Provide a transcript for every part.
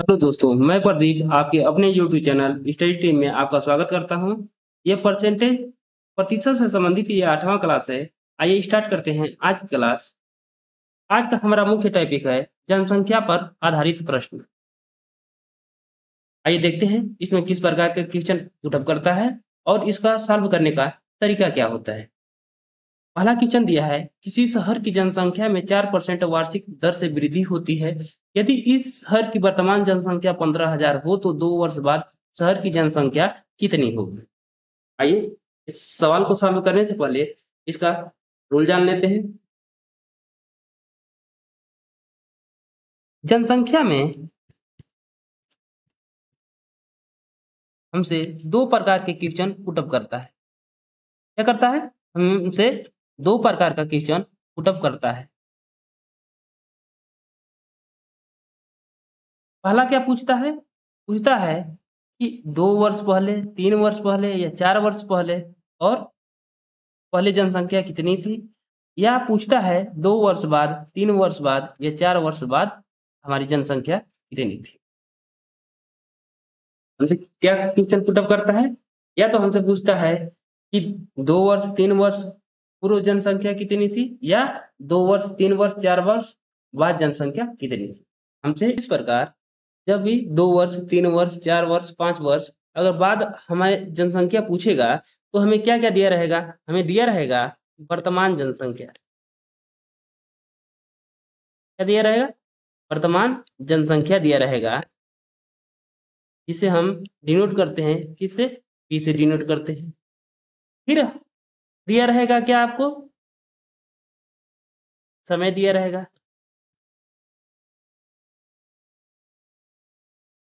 Hello दोस्तों, मैं प्रदीप आपके अपने यूट्यूब चैनल स्टडी टीम में आपका स्वागत करता हूं। ये परसेंटेज प्रतिशत से संबंधित ये 8वां क्लास है। आइए स्टार्ट करते हैं आज की क्लास। आज का हमारा मुख्य टॉपिक है जनसंख्या पर आधारित प्रश्न। आइए देखते हैं इसमें किस प्रकार के क्वेश्चन पुटअप करता है और इसका सॉल्व करने का तरीका क्या होता है। पहला क्वेश्चन दिया है, किसी शहर की जनसंख्या में 4% वार्षिक दर से वृद्धि होती है। यदि इस शहर की वर्तमान जनसंख्या 15,000 हो तो 2 वर्ष बाद शहर की जनसंख्या कितनी होगी। आइए इस सवाल को सॉल्व करने से पहले इसका रूल जान लेते हैं। जनसंख्या में हमसे दो प्रकार के क्वेश्चन पुटअप करता है। क्या करता है? हमसे दो प्रकार का क्वेश्चन पुटअप करता है। पहला क्या पूछता है? पूछता है कि 2 वर्ष पहले, 3 वर्ष पहले या 4 वर्ष पहले और पहले जनसंख्या कितनी थी? या पूछता है 2 वर्ष बाद, 3 वर्ष बाद या 4 वर्ष बाद हमारी जनसंख्या कितनी थी? हमसे क्या क्वेश्चन पुट अप करता है? या तो हमसे पूछता है कि 2 वर्ष, 3 वर्ष पूर्व जनसंख्या कितनी थी या 2 वर्ष, 3 वर्ष, 4 वर्ष बाद जनसंख्या कितनी थी? हमसे इस प्रकार जब भी 2 वर्ष, 3 वर्ष, 4 वर्ष, 5 वर्ष अगर बाद हमारे जनसंख्या पूछेगा तो हमें क्या-क्या दिया रहेगा? हमें दिया रहेगा वर्तमान जनसंख्या। क्या दिया रहेगा? वर्तमान जनसंख्या दिया रहेगा, जिसे हम डिनोट करते हैं किससे? पी से डिनोट करते हैं। फिर दिया रहेगा क्या आपको? समय दिया रहेगा।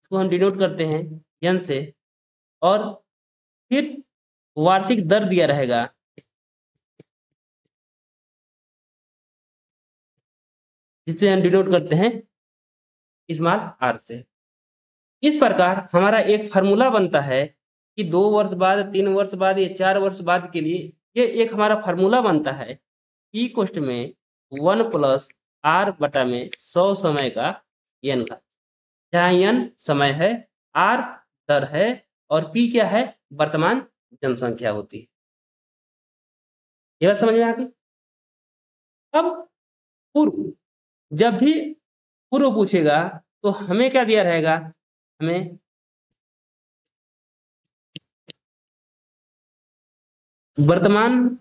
इसको हम डिनोट करते हैं एन से और फिर वार्षिक दर दिया रहेगा, जिसे हम डिनोट करते हैं स्मॉल आर से। इस प्रकार हमारा एक फ़ॉर्मूला बनता है कि 2 वर्ष बाद, 3 वर्ष बाद या 4 वर्ष बाद के लिए ये एक हमारा फ़ॉर्मूला बनता है ई कोष्ठ में 1 प्लस आर बटा में 100 समय का एन का, जहाँ एन समय है, आर दर है और पी क्या है? वर्तमान जनसंख्या होती है। ये बात समझ में आ गई? अब पूर्व, जब भी पूर्व पूछेगा तो हमें क्या दिया रहेगा? हमें वर्तमान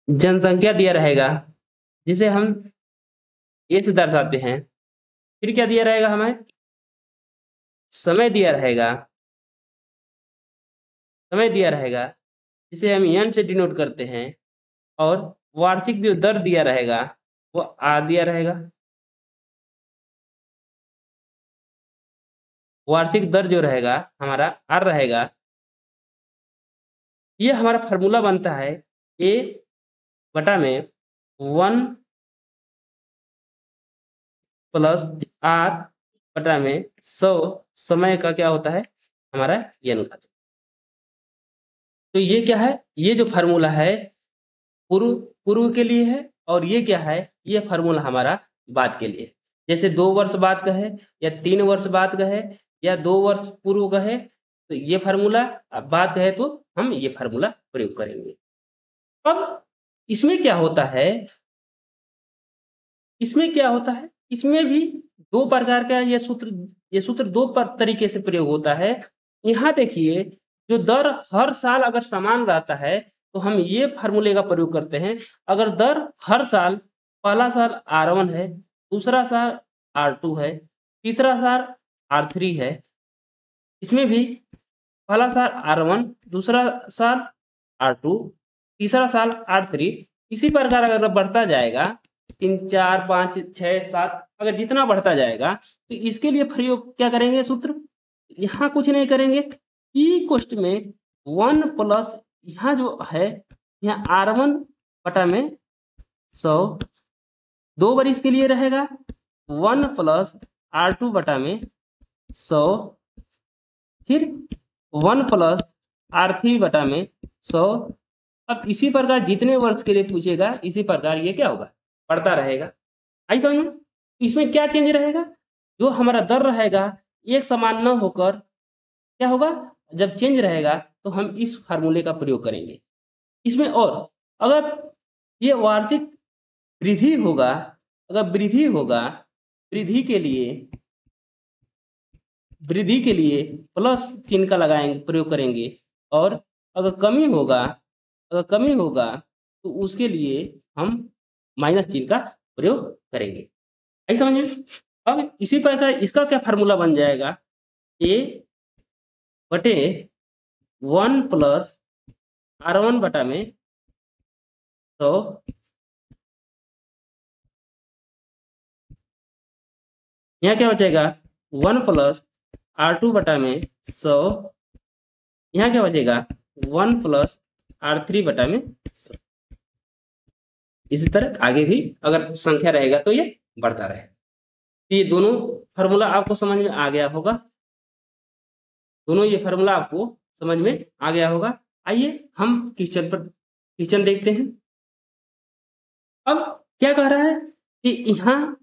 जनसंख्या दिया रहेगा, जिसे हम ए से दर्शाते हैं। फिर क्या दिया रहेगा हमें? समय दिया रहेगा, समय दिया रहेगा जिसे हम एन से डिनोट करते हैं और वार्षिक जो दर दिया रहेगा वो आर दिया रहेगा। वार्षिक दर जो रहेगा हमारा आर रहेगा। ये हमारा फ़ॉर्मूला बनता है ए बटा में 1 प्लस आर बटा में 100 समय का क्या होता है? हमारा एन का। तो ये क्या है? ये जो फ़ॉर्मूला है पूर्व पूर्व के लिए है और ये क्या है? ये फ़ॉर्मूला हमारा बाद के लिए है। जैसे 2 वर्ष बाद का है या 3 वर्ष बाद का है या 2 वर्ष पूर्व का है, तो ये फ़ॉर्मूला बाद का है तो हम ये फ़ॉर्मूला प्रयोग करेंगे। अब इसमें क्या होता है? इसमें क्या होता है? इसमें भी 2 प्रकार का ये सूत्र 2 तरीके से प्रयोग होता है। यहाँ देखिए, जो दर हर साल अगर समान रहता है, तो हम ये फ़ॉर्मूले का प्रयोग करते हैं। अगर दर हर साल, पहला साल R1 है, दूसरा साल R2 है, तीसरा साल R3 है, इसमें भी पहला साल R1, दूसरा साल R2, तीसरा साल R3, इसी प्रकार अगर बढ़ता जाएगा 3, 4, 5, 6, 7 अगर जितना बढ़ता जाएगा तो इसके लिए प्रयोग क्या करेंगे सूत्र? यहाँ कुछ नहीं करेंगे, ई कोष्ठ में 1 प्लस यहाँ जो है यहाँ R1 बटा में 100 2 बार इसके लिए रहेगा 1 प्लस R2 बटा में 100 फिर 1 प्लस R3 बटा में 100। अब इसी प्रकार जितने वर्ष के लिए पूछेगा इसी प्रकार ये क्या होगा? बढ़ता रहेगा। आई समझ में? इसमें क्या चेंज रहेगा, जो हमारा दर रहेगा एक समान न होकर क्या होगा, जब चेंज रहेगा तो हम इस फार्मूले का प्रयोग करेंगे इसमें। और अगर ये वार्षिक वृद्धि होगा, अगर वृद्धि होगा, वृद्धि के लिए प्लस चिन्ह का लगाएंगे, प्रयोग करेंगे। और अगर कमी होगा, तो उसके लिए हम माइनस चिन्ह का प्रयोग करेंगे। आई समझ में? अब इसी प्रकार इसका क्या फार्मूला बन जाएगा, ए बटे 1 प्लस R1 बटा में 100, यहाँ क्या बचेगा 1 प्लस R2 बटा में 100, यहाँ क्या बचेगा 1 प्लस R3 बटा में 100। इसी तरह आगे भी अगर संख्या रहेगा तो ये बढ़ता रहेगा। ये दोनों फार्मूला आपको समझ में आ गया होगा, आइए हम क्वेश्चन देखते हैं। अब क्या कह रहा है कि यहाँ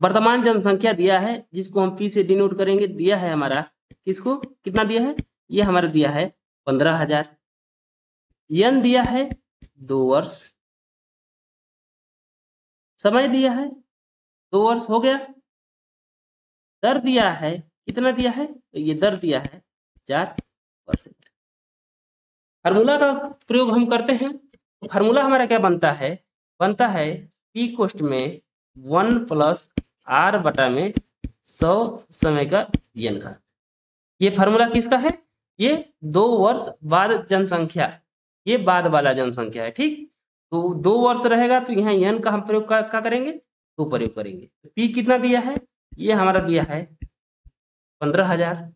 वर्तमान जनसंख्या दिया है, जिसको हम P से डिनोट करेंगे, दिया है हमारा, किसको कितना दिया है, ये हमारा दिया है 15,000। n दिया है 2 वर्ष, समय दिया है 2 वर्ष हो गया। दर दिया है, कितना दिया है, तो ये दर दिया है 4%। फार्मूला का प्रयोग हम करते हैं, तो फार्मूला हमारा क्या बनता है P कोष्ठ में 1 प्लस R बटा में 100 समय का n घात। ये फार्मूला किसका है, ये 2 वर्ष बाद जनसंख्या, ये बाद वाला जनसंख्या है, ठीक। तो 2 वर्ष रहेगा तो यहाँ n का हम प्रयोग क्या करेंगे, 2 प्रयोग करेंगे। P कितना दिया है, ये हमारा दिया है 15,000।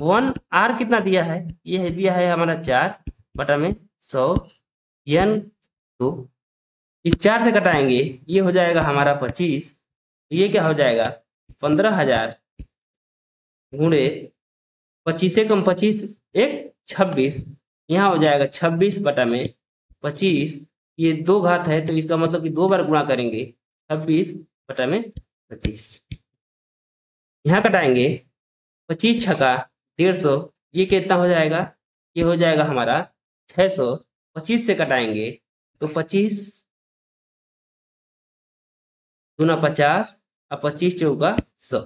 1 R कितना दिया है, ये दिया है हमारा 4 बटा में 100 n 2। इस 4 से घटाएंगे, ये हो जाएगा हमारा 25। ये क्या हो जाएगा 15,000 गुणे 25 से कम 25 1 26, यहाँ हो जाएगा 26 बटा में 25। ये 2 घात है तो इसका मतलब कि 2 बार गुणा करेंगे, 26 बटा में 25। यहाँ कटाएंगे 25 छका 150, ये कितना हो जाएगा, ये हो जाएगा हमारा 600। 25 से कटाएंगे तो 25 दूना 50 और 25 चौका 100,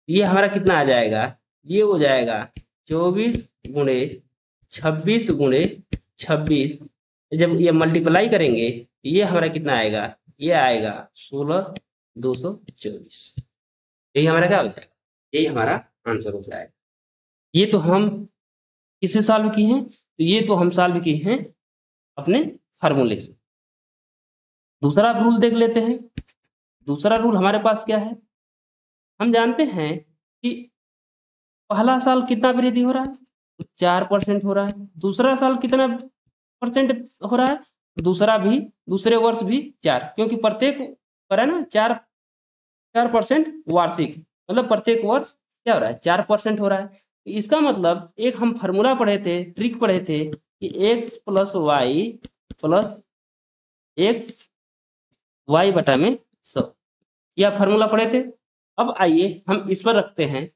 ये हमारा कितना आ जाएगा, ये हो जाएगा 24 गुणे 26 गुणे 26। जब ये मल्टीप्लाई करेंगे तो ये हमारा कितना आएगा, ये आएगा 16,224। यही हमारा क्या हो जाएगा, यही हमारा आंसर हो जाएगा। ये तो हम किससे सॉल्व किए हैं, तो ये तो हम सॉल्व किए हैं अपने फार्मूले से। दूसरा रूल देख लेते हैं। दूसरा रूल हमारे पास क्या है, हम जानते हैं कि पहला साल कितना वृद्धि हो रहा है, तो 4% हो रहा है। दूसरा साल कितना परसेंट हो रहा है, दूसरे वर्ष भी 4, क्योंकि प्रत्येक पर है ना 4% वार्षिक, मतलब प्रत्येक वर्ष क्या हो रहा है 4% हो रहा है। इसका मतलब एक हम फार्मूला पढ़े थे, ट्रिक पढ़े थे कि x प्लस y बटा में 100, यह फार्मूला पढ़े थे। अब आइए हम इस पर रखते हैं,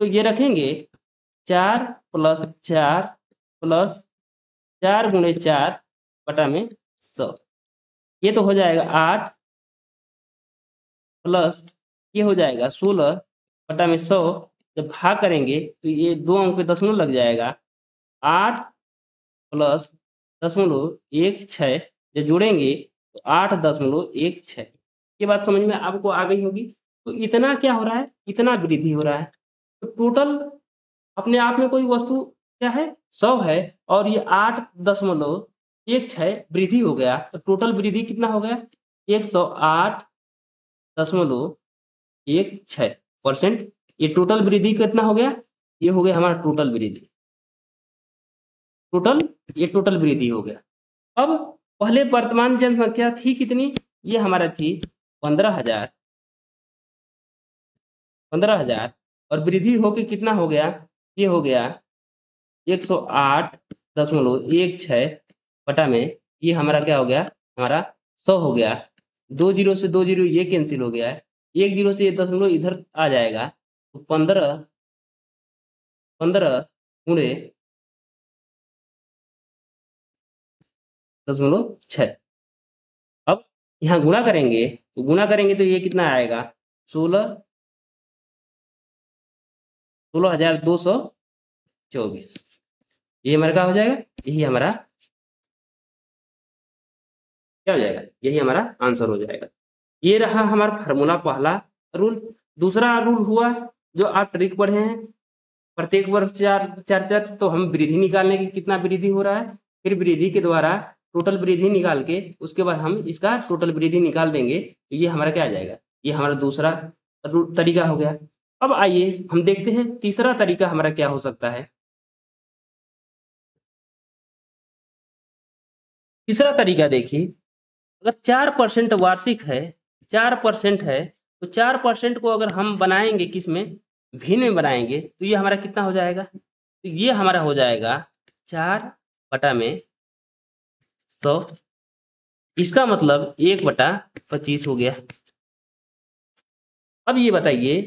तो ये रखेंगे 4 प्लस 4 गुणे 4 बटा में 100, ये तो हो जाएगा 8 प्लस ये हो जाएगा 16 बटा में 100। जब भाग करेंगे तो ये 2 अंक पे दशमलव लग जाएगा, 8 प्लस 0.16, जब जोड़ेंगे तो 8.16। ये बात समझ में आपको आ गई होगी। तो इतना क्या हो रहा है, इतना वृद्धि हो रहा है। तो टोटल अपने आप में कोई वस्तु क्या है 100 है, और ये 8.16 वृद्धि हो गया, तो टोटल वृद्धि कितना हो गया 108.16%। ये टोटल वृद्धि कितना हो गया, ये हो गया हमारा टोटल वृद्धि, ये टोटल वृद्धि हो गया। अब पहले वर्तमान जनसंख्या थी कितनी, ये हमारा थी 15,000, और वृद्धि होके कितना हो गया, ये हो गया 108.16 बटा में, ये हमारा क्या हो गया, हमारा 100 हो गया। 2 जीरो से 2 जीरो ये कैंसिल हो गया है। 1 जीरो से ये दशमलव इधर आ जाएगा, तो 15 गुणे 0.6। अब यहाँ गुणा करेंगे तो ये कितना आएगा? 16,224। ये हमारा क्या हो जाएगा? यही हमारा क्या हो जाएगा? यही हमारा आंसर हो जाएगा। ये रहा हमारा फार्मूला पहला रूल। दूसरा रूल हुआ जो आप ट्रिक पढ़े हैं, प्रत्येक वर्ष चार चार चार, तो हम वृद्धि निकालने की कितना वृद्धि हो रहा है, फिर वृद्धि के द्वारा टोटल वृद्धि निकाल के उसके बाद हम इसका टोटल वृद्धि निकाल देंगे, तो ये हमारा क्या आ जाएगा? ये हमारा दूसरा तरीका हो गया। अब आइए हम देखते हैं तीसरा तरीका हमारा क्या हो सकता है। तीसरा तरीका देखिए, अगर 4% वार्षिक है, 4% है, तो 4% को अगर हम बनाएंगे किस में, भिन्न में बनाएंगे, तो ये हमारा कितना हो जाएगा? तो ये हमारा हो जाएगा 4/100। इसका मतलब 1/25 हो गया। अब ये बताइए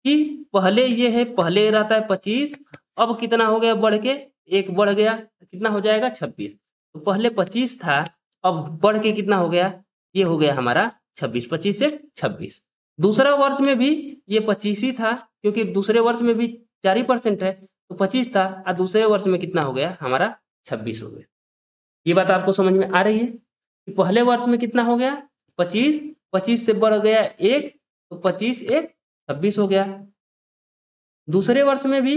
कि पहले ये है, पहले रहता है 25, अब कितना हो गया बढ़ के? 1 बढ़ गया, कितना हो जाएगा? 26। तो पहले 25 था, अब बढ़ के कितना हो गया? ये हो गया हमारा 26, 25 से 26। दूसरा वर्ष में भी ये 25 ही था, क्योंकि दूसरे वर्ष में भी 4% है, तो 25 था, और दूसरे वर्ष में कितना हो गया हमारा? 26 हो गया। ये बात आपको समझ में आ रही है कि पहले वर्ष में कितना हो गया? 25, 25 से बढ़ गया 1, तो 25 1 26 हो गया। दूसरे वर्ष में भी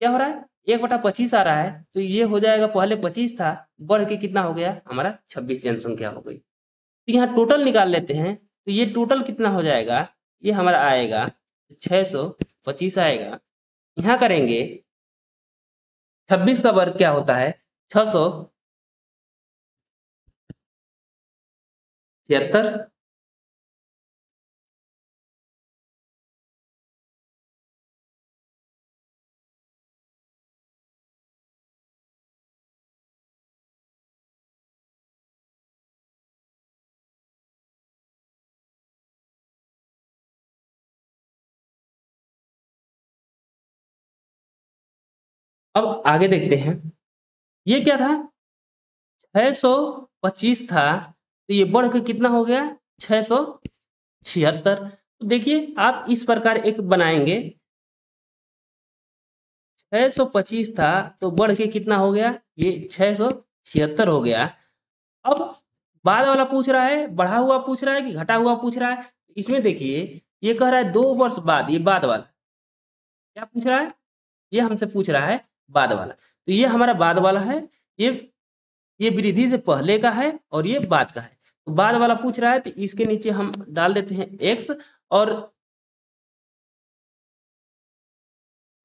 क्या हो रहा है? 1/25 आ रहा है, तो ये हो जाएगा, पहले 25 था, बढ़ के कितना हो गया हमारा? 26 जनसंख्या हो गई। तो यहाँ टोटल निकाल लेते हैं, तो ये टोटल कितना हो जाएगा? ये हमारा आएगा 625 आएगा। यहाँ करेंगे 26 का वर्ग क्या होता है? 676। अब आगे देखते हैं, ये क्या था? 625 था, तो ये बढ़ के कितना हो गया? 676। तो देखिए आप इस प्रकार एक बनाएंगे, 625 था तो बढ़ के कितना हो गया? ये 676 हो गया। अब बाद वाला पूछ रहा है, बढ़ा हुआ पूछ रहा है कि घटा हुआ पूछ रहा है? इसमें देखिए ये कह रहा है 2 वर्ष बाद, ये बाद वाला क्या पूछ रहा है? ये हमसे पूछ रहा है बाद वाला, तो ये हमारा बाद वाला है। ये ये वृद्धि से पहले का है और ये बाद का है। तो बाद वाला पूछ रहा है, तो इसके नीचे हम डाल देते हैं x, और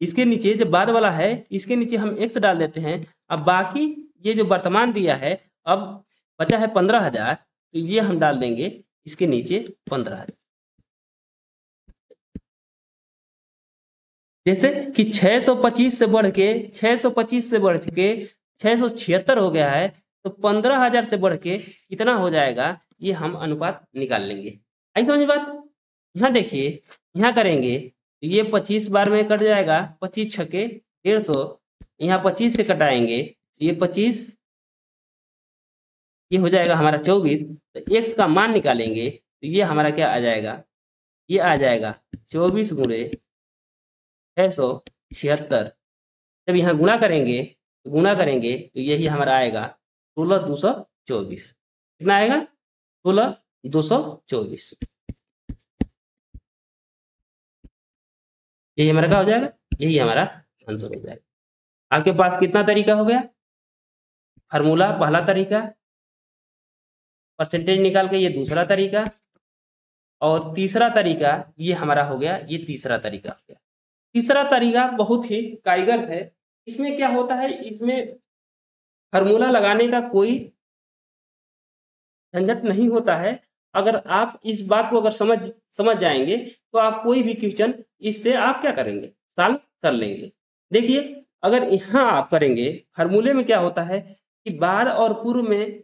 इसके नीचे जो बाद वाला है, इसके नीचे हम x डाल देते हैं। अब बाकी ये जो वर्तमान दिया है, अब बचा है 15,000, तो ये हम डाल देंगे इसके नीचे 15,000। जैसे कि 625 से बढ़ के 676 हो गया है, तो 15,000 से बढ़ के कितना हो जाएगा? ये हम अनुपात निकाल लेंगे। आई समझ बात? यहाँ देखिए, यहाँ करेंगे तो ये 25 बार में कट जाएगा, 25 छके 150, यहाँ 25 से कटाएंगे, ये 25, ये हो जाएगा हमारा 24। तो x का मान निकालेंगे, तो ये हमारा क्या आ जाएगा? ये आ जाएगा 24 गुणे 676। जब यहाँ गुणा करेंगे तो यही हमारा आएगा 16,224। कितना आएगा? 16,224। यही हमारा क्या हो जाएगा? यही हमारा आंसर हो जाएगा। आपके पास कितना तरीका हो गया? फार्मूला पहला तरीका, परसेंटेज निकाल के ये दूसरा तरीका, और तीसरा तरीका ये हमारा हो गया, ये तीसरा तरीका हो गया। तीसरा तरीका बहुत ही कारगर है। इसमें क्या होता है, इसमें फार्मूला लगाने का कोई झंझट नहीं होता है। अगर आप इस बात को अगर समझ जाएंगे, तो आप कोई भी क्वेश्चन इससे आप क्या करेंगे? सॉल्व कर लेंगे। देखिए अगर यहाँ आप करेंगे, फार्मूले में क्या होता है कि बाद और पूर्व में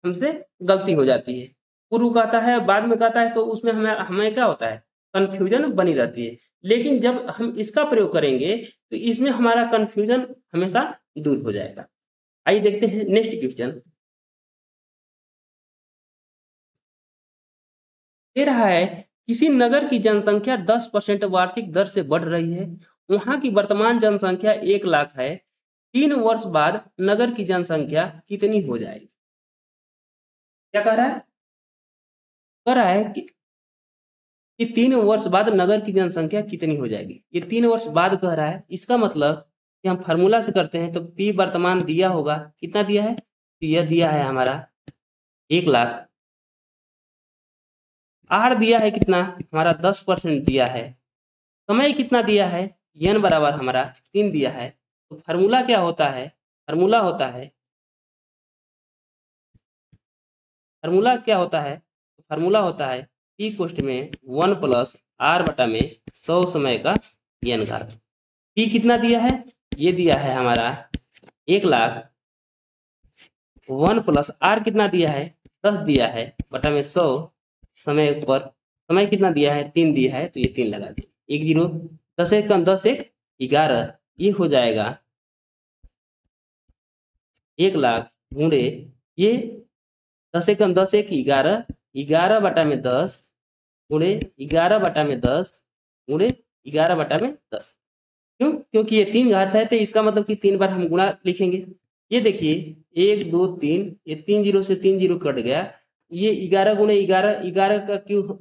हमसे गलती हो जाती है। पूर्व कहता है, बाद में कहता है, तो उसमें हमें हमें क्या होता है, कन्फ्यूजन बनी रहती है। लेकिन जब हम इसका प्रयोग करेंगे तो इसमें हमारा कन्फ्यूजन हमेशा दूर हो जाएगा। आइए देखते हैं नेक्स्ट क्वेश्चन। दे रहा है किसी नगर की जनसंख्या 10% वार्षिक दर से बढ़ रही है। वहां की वर्तमान जनसंख्या 1 लाख है। 3 वर्ष बाद नगर की जनसंख्या कितनी हो जाएगी? क्या कह रहा है? कह रहा है कि 3 वर्ष बाद नगर की जनसंख्या कितनी हो जाएगी। ये 3 वर्ष बाद कह रहा है, इसका मतलब कि हम फार्मूला से करते हैं तो पी वर्तमान दिया होगा, कितना दिया है, तो यह दिया है हमारा 1 लाख। आर दिया है कितना, हमारा 10% दिया है। समय कितना दिया है, n बराबर हमारा 3 दिया है। तो फार्मूला क्या होता है, फार्मूला होता है, फार्मूला क्या होता है, फार्मूला होता है p कोष्ठ में 1 प्लस आर बटा में 100 समय का n घात। p कितना दिया है, ये दिया है हमारा 1 लाख। 1 प्लस आर कितना दिया है, 10 दिया है, बटा में 100 समय पर, समय कितना दिया है, 3 दिया है, तो ये 3 लगा दिए। 1 जीरो, 10 एक कम 10 एक 11, ये हो जाएगा 1 लाख गुणे ये 10 एक कम 10 एक 11, 11 बटा में 10 गुणे 11 बटा में 10 गुणे 11 बटा में 10। क्यों? क्योंकि ये 3 घात है, तो इसका मतलब कि 3 बार हम गुणा लिखेंगे। ये देखिए 1 2 3, ये 3 जीरो से 3 जीरो कट गया। ये 11 गुणे 11, 11 का क्यों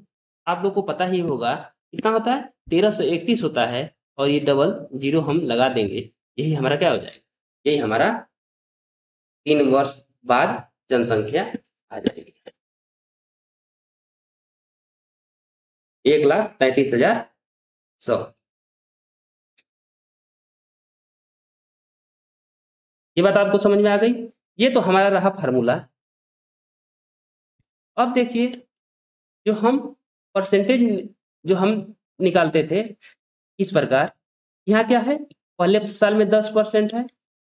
आप लोग को पता ही होगा कितना होता है, 1331 होता है। और ये डबल जीरो हम लगा देंगे, यही हमारा क्या हो जाएगा, यही हमारा 3 वर्ष बाद जनसंख्या आ जाएगी 1,33,100। ये बात आपको समझ में आ गई? ये तो हमारा रहा फार्मूला। अब देखिए जो हम परसेंटेज जो हम निकालते थे इस प्रकार, यहाँ क्या है, पहले साल में 10% है,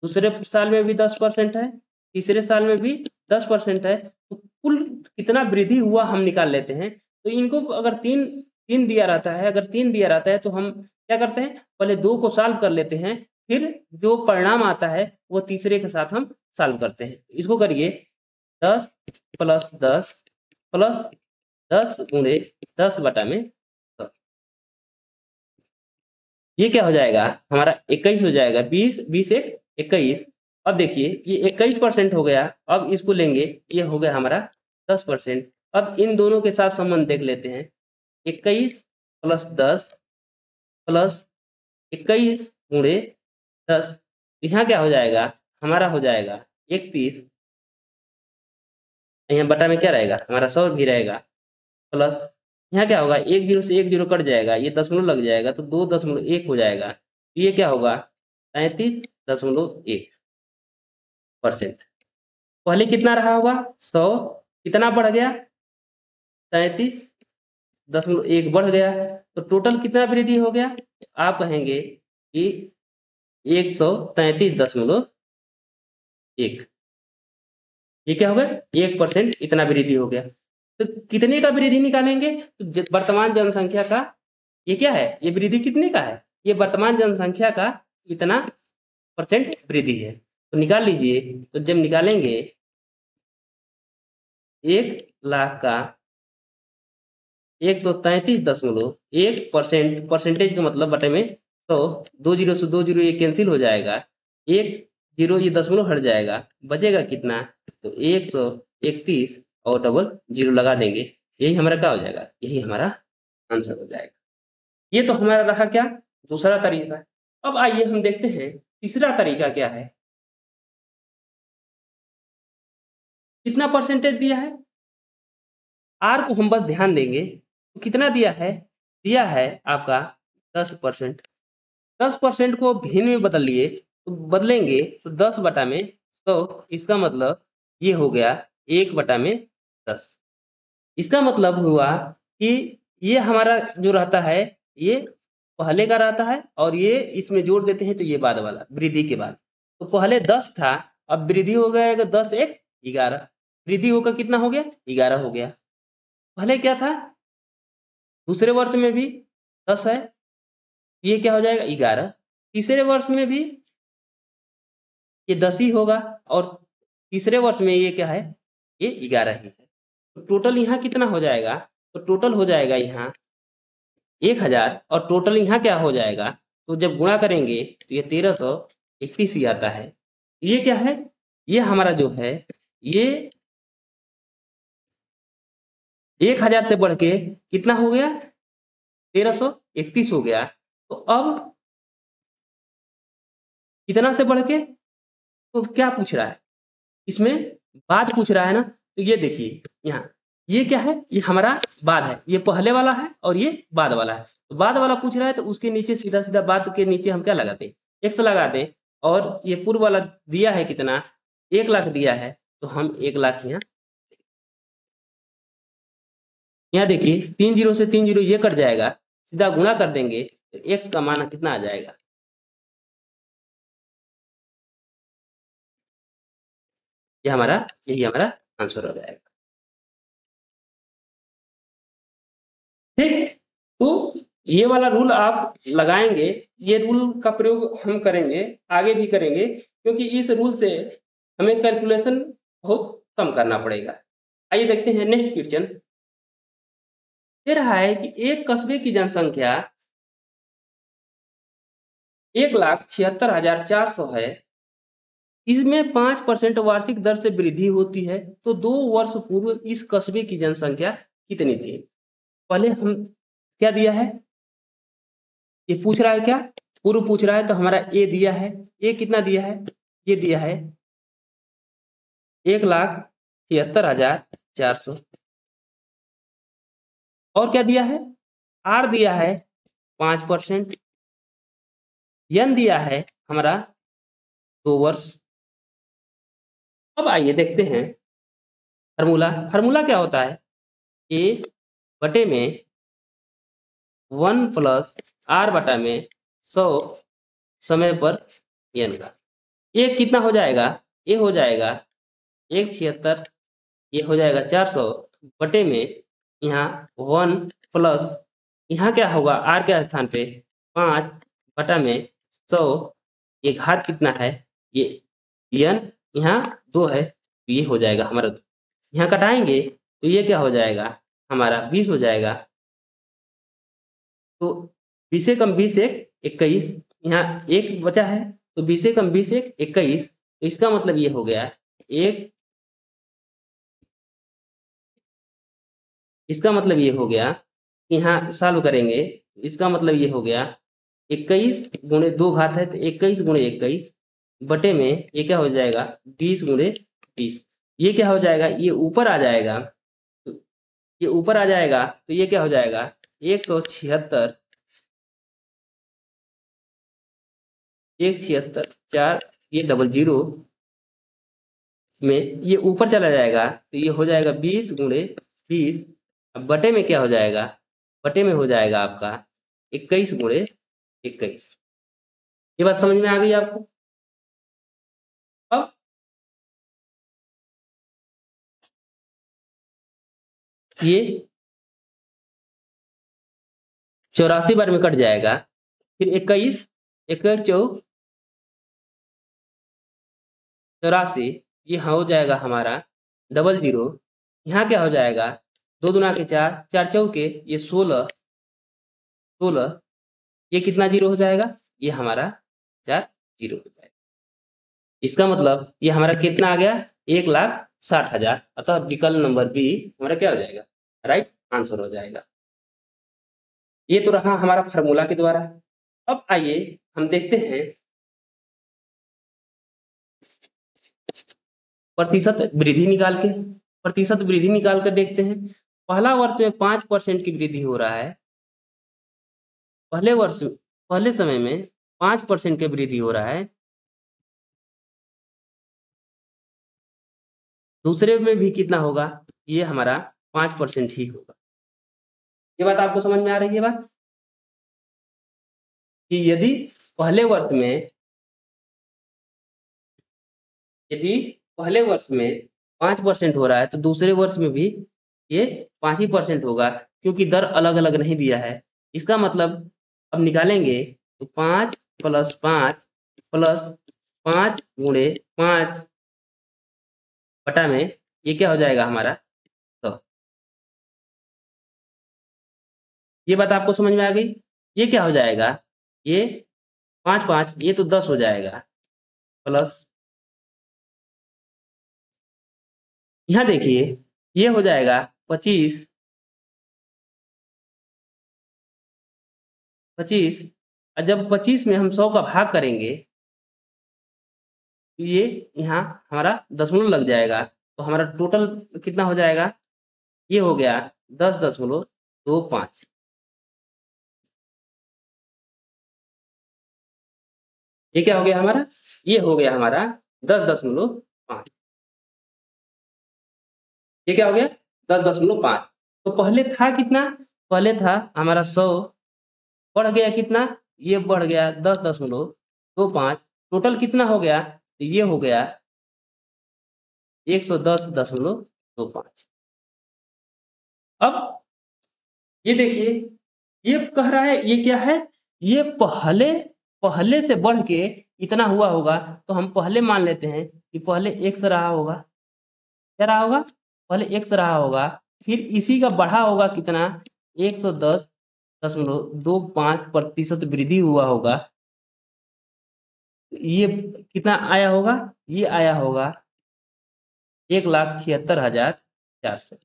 दूसरे साल में भी 10% है, तीसरे साल में भी 10% है। तो कुल कितना वृद्धि हुआ हम निकाल लेते हैं। तो इनको अगर तीन तीन दिया रहता है, अगर 3 दिया रहता है तो हम क्या करते हैं, पहले 2 को सॉल्व कर लेते हैं, फिर जो परिणाम आता है वो तीसरे के साथ हम सॉल्व करते हैं। इसको करिए 10 प्लस 10 प्लस 10 गुणे 10 बटा में 100। ये क्या हो जाएगा, हमारा 21 हो जाएगा। 20 20 एक 21। अब देखिए ये 21% हो गया। अब इसको लेंगे, ये हो गया हमारा 10%। अब इन दोनों के साथ संबंध देख लेते हैं। 21 प्लस 10 प्लस 21 गुणे 10, यहाँ क्या हो जाएगा, हमारा हो जाएगा 31। यहाँ बटा में क्या रहेगा, हमारा 100 भी रहेगा, प्लस यहाँ क्या होगा, 1 जीरो से 1 जीरो कट जाएगा, ये दशमलव लग जाएगा तो 2.1 हो जाएगा। तो ये क्या होगा, 33.1%। पहले कितना रहा होगा, 100, कितना बढ़ गया, 33.1 बढ़ गया। तो टोटल कितना वृद्धि हो गया, आप कहेंगे कि 133.1। ये क्या होगा, 1% इतना वृद्धि हो गया। तो कितने का वृद्धि निकालेंगे, तो वर्तमान जनसंख्या का, ये क्या है, ये वृद्धि कितने का है, ये वर्तमान जनसंख्या का इतना परसेंट वृद्धि है। तो निकाल लीजिए। तो जब निकालेंगे 1 लाख का 133.1%, परसेंटेज का मतलब बटे में 100, 2 जीरो से 2 जीरो ये कैंसिल हो जाएगा, 1 जीरो ये दशमलव हट जाएगा, बचेगा कितना, तो 131 और डबल जीरो लगा देंगे, यही हमारा क्या हो जाएगा, यही हमारा आंसर हो जाएगा। ये तो हमारा रहा क्या, दूसरा तरीका। अब आइए हम देखते हैं तीसरा तरीका क्या है। कितना परसेंटेज दिया है, आर को हम बस ध्यान देंगे तो कितना दिया है आपका 10%। 10% को भिन्न में बदलिए, तो बदलेंगे तो 10 बटा में 100, इसका मतलब ये हो गया 1 बटा में 10। इसका मतलब हुआ कि ये हमारा जो रहता है ये पहले का रहता है, और ये इसमें जोड़ देते हैं तो ये बाद वाला वृद्धि के बाद। तो पहले 10 था, अब वृद्धि हो गया 10 एक 11। वृद्धि होकर कितना हो गया, 11 हो गया। पहले क्या था, दूसरे वर्ष में भी 10 है, ये क्या हो जाएगा 11। तीसरे वर्ष में भी ये 10 ही होगा, और तीसरे वर्ष में ये क्या है, ये 11 ही है। तो टोटल यहाँ कितना हो जाएगा, तो टोटल हो जाएगा यहाँ 1000, और टोटल यहाँ क्या हो जाएगा, तो जब गुणा करेंगे तो ये 1331 ही आता है। ये क्या है, ये हमारा जो है ये 1000 से बढ़ के कितना हो गया, 1331 हो गया। तो अब कितना से बढ़ के, तो क्या पूछ रहा है इसमें, बाद पूछ रहा है ना। तो ये देखिए यहाँ, ये क्या है, ये हमारा बाद है, ये पहले वाला है और ये बाद वाला है। तो बाद वाला पूछ रहा है तो उसके नीचे सीधा सीधा बाद के नीचे हम क्या लगाते हैं, x लगा दें। और ये पूर्व वाला दिया है कितना, 1,00,000 दिया है, तो हम 1,00,000 यहाँ देखिए 3 जीरो से 3 जीरो ये कट जाएगा, सीधा गुणा कर देंगे तो x का मान कितना आ जाएगा, ये हमारा, यही हमारा आंसर हो जाएगा। ठीक, तो ये वाला रूल आप लगाएंगे, ये रूल का प्रयोग हम करेंगे, आगे भी करेंगे, क्योंकि इस रूल से हमें कैलकुलेशन बहुत कम करना पड़ेगा। आइए देखते हैं नेक्स्ट क्वेश्चन। दे रहा है कि एक कस्बे की जनसंख्या 1,76,400 है, इसमें 5% वार्षिक दर से वृद्धि होती है, तो 2 वर्ष पूर्व इस कस्बे की जनसंख्या कितनी थी। पहले हम क्या दिया है, ये पूछ रहा है क्या, पूर्व पूछ रहा है, तो हमारा ए दिया है, ए कितना दिया है, ये दिया है 1,76,400, और क्या दिया है, आर दिया है 5%, एन दिया है हमारा 2 वर्ष। अब आइए देखते हैं फार्मूला। फार्मूला क्या होता है, ए बटे में 1 प्लस आर बटा में 100 समय पर एन का, ये कितना हो जाएगा, ये हो जाएगा 1,76, ये हो जाएगा 400 बटे में यहाँ 1 प्लस यहाँ क्या होगा, आर के स्थान पे 5 बटा में 100, ये घात कितना है, ये एन यहाँ 2 है, तो ये हो जाएगा हमारा, यहाँ घटाएंगे तो ये क्या हो जाएगा हमारा 20 हो जाएगा। तो 20 से कम 20 एक 21, यहाँ एक बचा है, तो 20 से कम 20 एक 21, तो इसका मतलब ये हो गया एक, इसका मतलब ये हो गया, यहाँ सॉल्व करेंगे, इसका मतलब ये हो गया 21 गुणे 2 घात है, तो 21 गुणे 21 बटे में ये क्या हो जाएगा 20 गुणे 20, ये क्या हो जाएगा, ये ऊपर आ जाएगा, तो ये ऊपर आ जाएगा, तो ये क्या हो जाएगा 176, 176 4, ये डबल जीरो में ये ऊपर चला जाएगा, तो ये हो जाएगा 20 गुणे 20, अब बटे में क्या हो जाएगा, बटे में हो जाएगा आपका 21 गुणे 21। ये बात समझ में आ गई आपको। अब ये 84 बार में कट जाएगा, फिर 21 एक चौक 84, ये हो जाएगा हमारा डबल जीरो, यहाँ क्या हो जाएगा 2 दूना के 4, 4 चौके ये 16, 16, ये कितना जीरो हो जाएगा, ये हमारा 4 जीरो हो जाएगा। इसका मतलब ये हमारा कितना आ गया 1,60,000, अतः विकल्प नंबर बी हमारा क्या हो जाएगा, राइट आंसर हो जाएगा। ये तो रहा हमारा फार्मूला के द्वारा। अब आइए हम देखते हैं प्रतिशत वृद्धि निकाल के, प्रतिशत वृद्धि निकाल कर देखते हैं। पहला वर्ष में 5% की वृद्धि हो रहा है, पहले वर्ष पहले समय में 5% की वृद्धि हो रहा है, दूसरे में भी कितना होगा, ये हमारा 5% ही होगा। ये बात आपको समझ में आ रही है बात, कि यदि पहले वर्ष में, यदि पहले वर्ष में 5% हो रहा है तो दूसरे वर्ष में भी ये 5 ही परसेंट होगा, क्योंकि दर अलग-अलग नहीं दिया है। इसका मतलब अब निकालेंगे तो 5 प्लस 5 प्लस 5 गुणे 5 बटा में ये क्या हो जाएगा हमारा 100। ये बात आपको समझ में आ गई? ये क्या हो जाएगा? ये 5-5 ये तो 10 हो जाएगा, प्लस यहाँ देखिए ये हो जाएगा 25 25 और जब 25 में हम 100 का भाग करेंगे, तो ये यहाँ हमारा दशमलव लग जाएगा, तो हमारा टोटल कितना हो जाएगा? ये हो गया 10.25। ये क्या हो गया हमारा? ये हो गया हमारा 10.5। ये क्या हो गया? 10.5। तो पहले था कितना? पहले था हमारा 100, बढ़ गया कितना? ये बढ़ गया 10.25। टोटल कितना हो गया? तो ये हो गया 110.25। अब ये देखिए, ये कह रहा है ये क्या है? ये पहले पहले से बढ़ के इतना हुआ होगा, तो हम पहले मान लेते हैं कि पहले x रहा होगा। क्या रहा होगा? पहले x रहा होगा, फिर इसी का बढ़ा होगा कितना? 110.25% वृद्धि हुआ होगा। ये कितना आया होगा? ये आया होगा 1,76,400।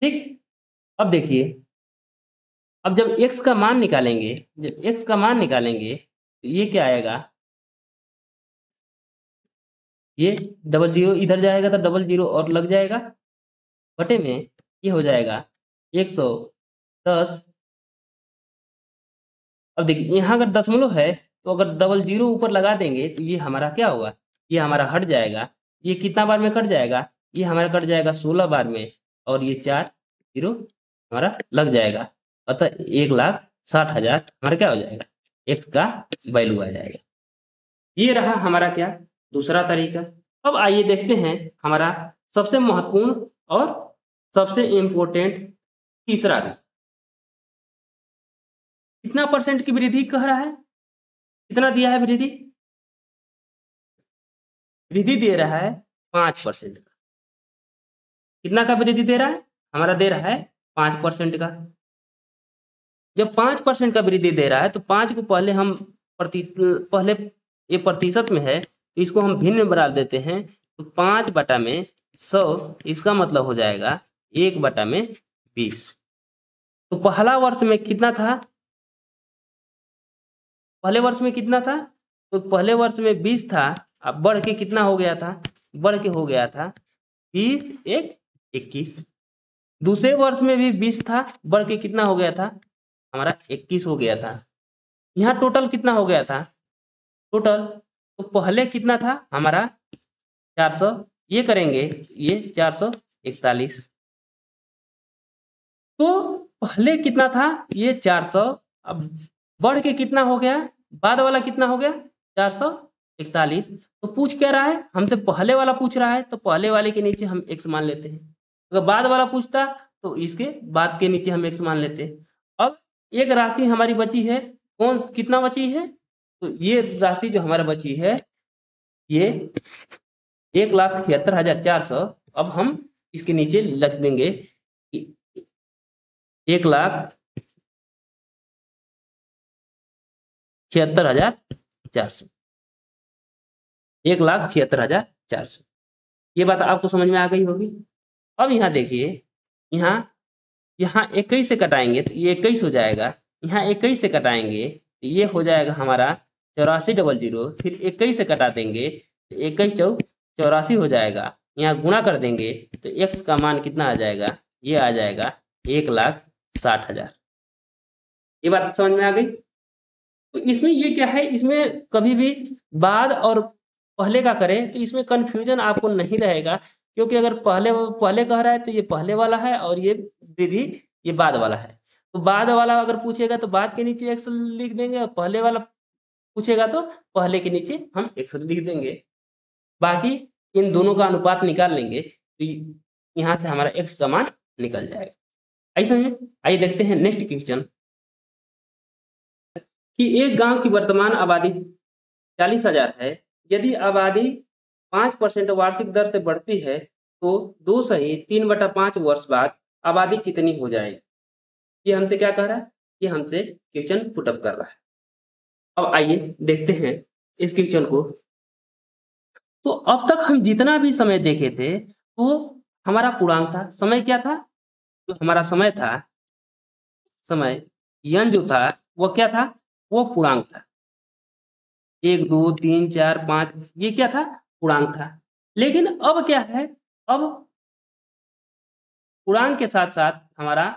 ठीक? अब देखिए, अब जब x का मान निकालेंगे, जब x का मान निकालेंगे तो ये क्या आएगा? ये डबल जीरो इधर जाएगा तो डबल जीरो और लग जाएगा, बटे में ये हो जाएगा 110। अब देखिए यहाँ अगर दशमलव है, तो अगर डबल जीरो ऊपर लगा देंगे तो ये हमारा क्या होगा? ये हमारा हट जाएगा। ये कितना बार में कट जाएगा? ये हमारा कट जाएगा 16 बार में, और ये 4 जीरो हमारा लग जाएगा। अतः 1,60,000 हमारा क्या हो जाएगा? x का वैल्यू आ जाएगा। ये रहा हमारा क्या? दूसरा तरीका। अब आइए देखते हैं हमारा सबसे महत्वपूर्ण और सबसे इम्पोर्टेंट तीसरा रूप। कितना परसेंट की वृद्धि कह रहा है? कितना दिया है वृद्धि? वृद्धि दे रहा है 5% का। कितना का वृद्धि दे रहा है? हमारा दे रहा है 5% का। जब 5% का वृद्धि दे रहा है तो 5 को पहले हम पहले ये प्रतिशत में है, तो इसको हम भिन्न में बदल देते हैं, तो 5 बटा में 100, इसका मतलब हो जाएगा 1 बटा में 20। तो पहला वर्ष में कितना था? पहले वर्ष में कितना था? तो पहले वर्ष में 20 था, अब बढ़ के कितना हो गया था? बढ़ के हो गया था 20 एक 21। दूसरे वर्ष में भी 20 था, बढ़ के कितना हो गया था? हमारा 21 हो गया था। यहाँ टोटल कितना हो गया था? टोटल तो पहले कितना था हमारा? 400। ये करेंगे ये 441। तो पहले कितना था? ये 400, अब बढ़ के कितना हो गया? बाद वाला कितना हो गया? 441। तो पूछ क्या रहा है हमसे? पहले वाला पूछ रहा है, तो पहले वाले के नीचे हम x मान लेते हैं। अगर बाद वाला पूछता तो इसके बाद के नीचे हम x मान लेते हैं। अब एक राशि हमारी बची है, कौन कितना बची है? तो ये राशि जो हमारा बची है ये 1,76,400। अब हम इसके नीचे लिख देंगे 1,76,400। 1,76,400। ये बात आपको समझ में आ गई होगी। अब यहाँ देखिए, यहाँ यहाँ 21 से कटाएंगे तो ये 21 हो जाएगा। यहाँ 21 से कटाएंगे तो ये हो जाएगा हमारा 8400। फिर 21 से कटा देंगे तो 21 चौक 84 हो जाएगा। यहाँ गुणा कर देंगे तो x का मान कितना आ जाएगा? ये आ जाएगा 1,60,000। ये बात समझ में आ गई? तो इसमें ये क्या है, इसमें कभी भी बाद और पहले का करें तो इसमें कन्फ्यूजन आपको नहीं रहेगा, क्योंकि अगर पहले पहले कह रहा है तो ये पहले वाला है और ये विधि ये बाद वाला है। तो बाद वाला अगर पूछेगा तो बाद के नीचे x लिख देंगे, और पहले वाला पूछेगा तो पहले के नीचे हम x लिख देंगे। बाकी इन दोनों का अनुपात निकाल लेंगे तो यहाँ से हमारा x का मान निकल जाएगा। आइए समझ में। आइए देखते हैं नेक्स्ट क्वेश्चन कि एक गांव की वर्तमान आबादी 40,000 है। यदि आबादी 5% वार्षिक दर से बढ़ती है तो 2 सही 3/5 वर्ष बाद आबादी कितनी हो जाएगी? ये हमसे क्या कह रहा है? ये हमसे क्वेश्चन पुटअप कर रहा है। अब आइए देखते हैं इस क्वेश्चन को। तो अब तक हम जितना भी समय देखे थे वो हमारा पूर्णांक था। समय क्या था? जो हमारा समय था, समय यन जो था वो क्या था? वो पूर्णांक था। 1 2 3 4 5 ये क्या था? पूर्णांक था। लेकिन अब क्या है? अब पूर्णांक के साथ साथ हमारा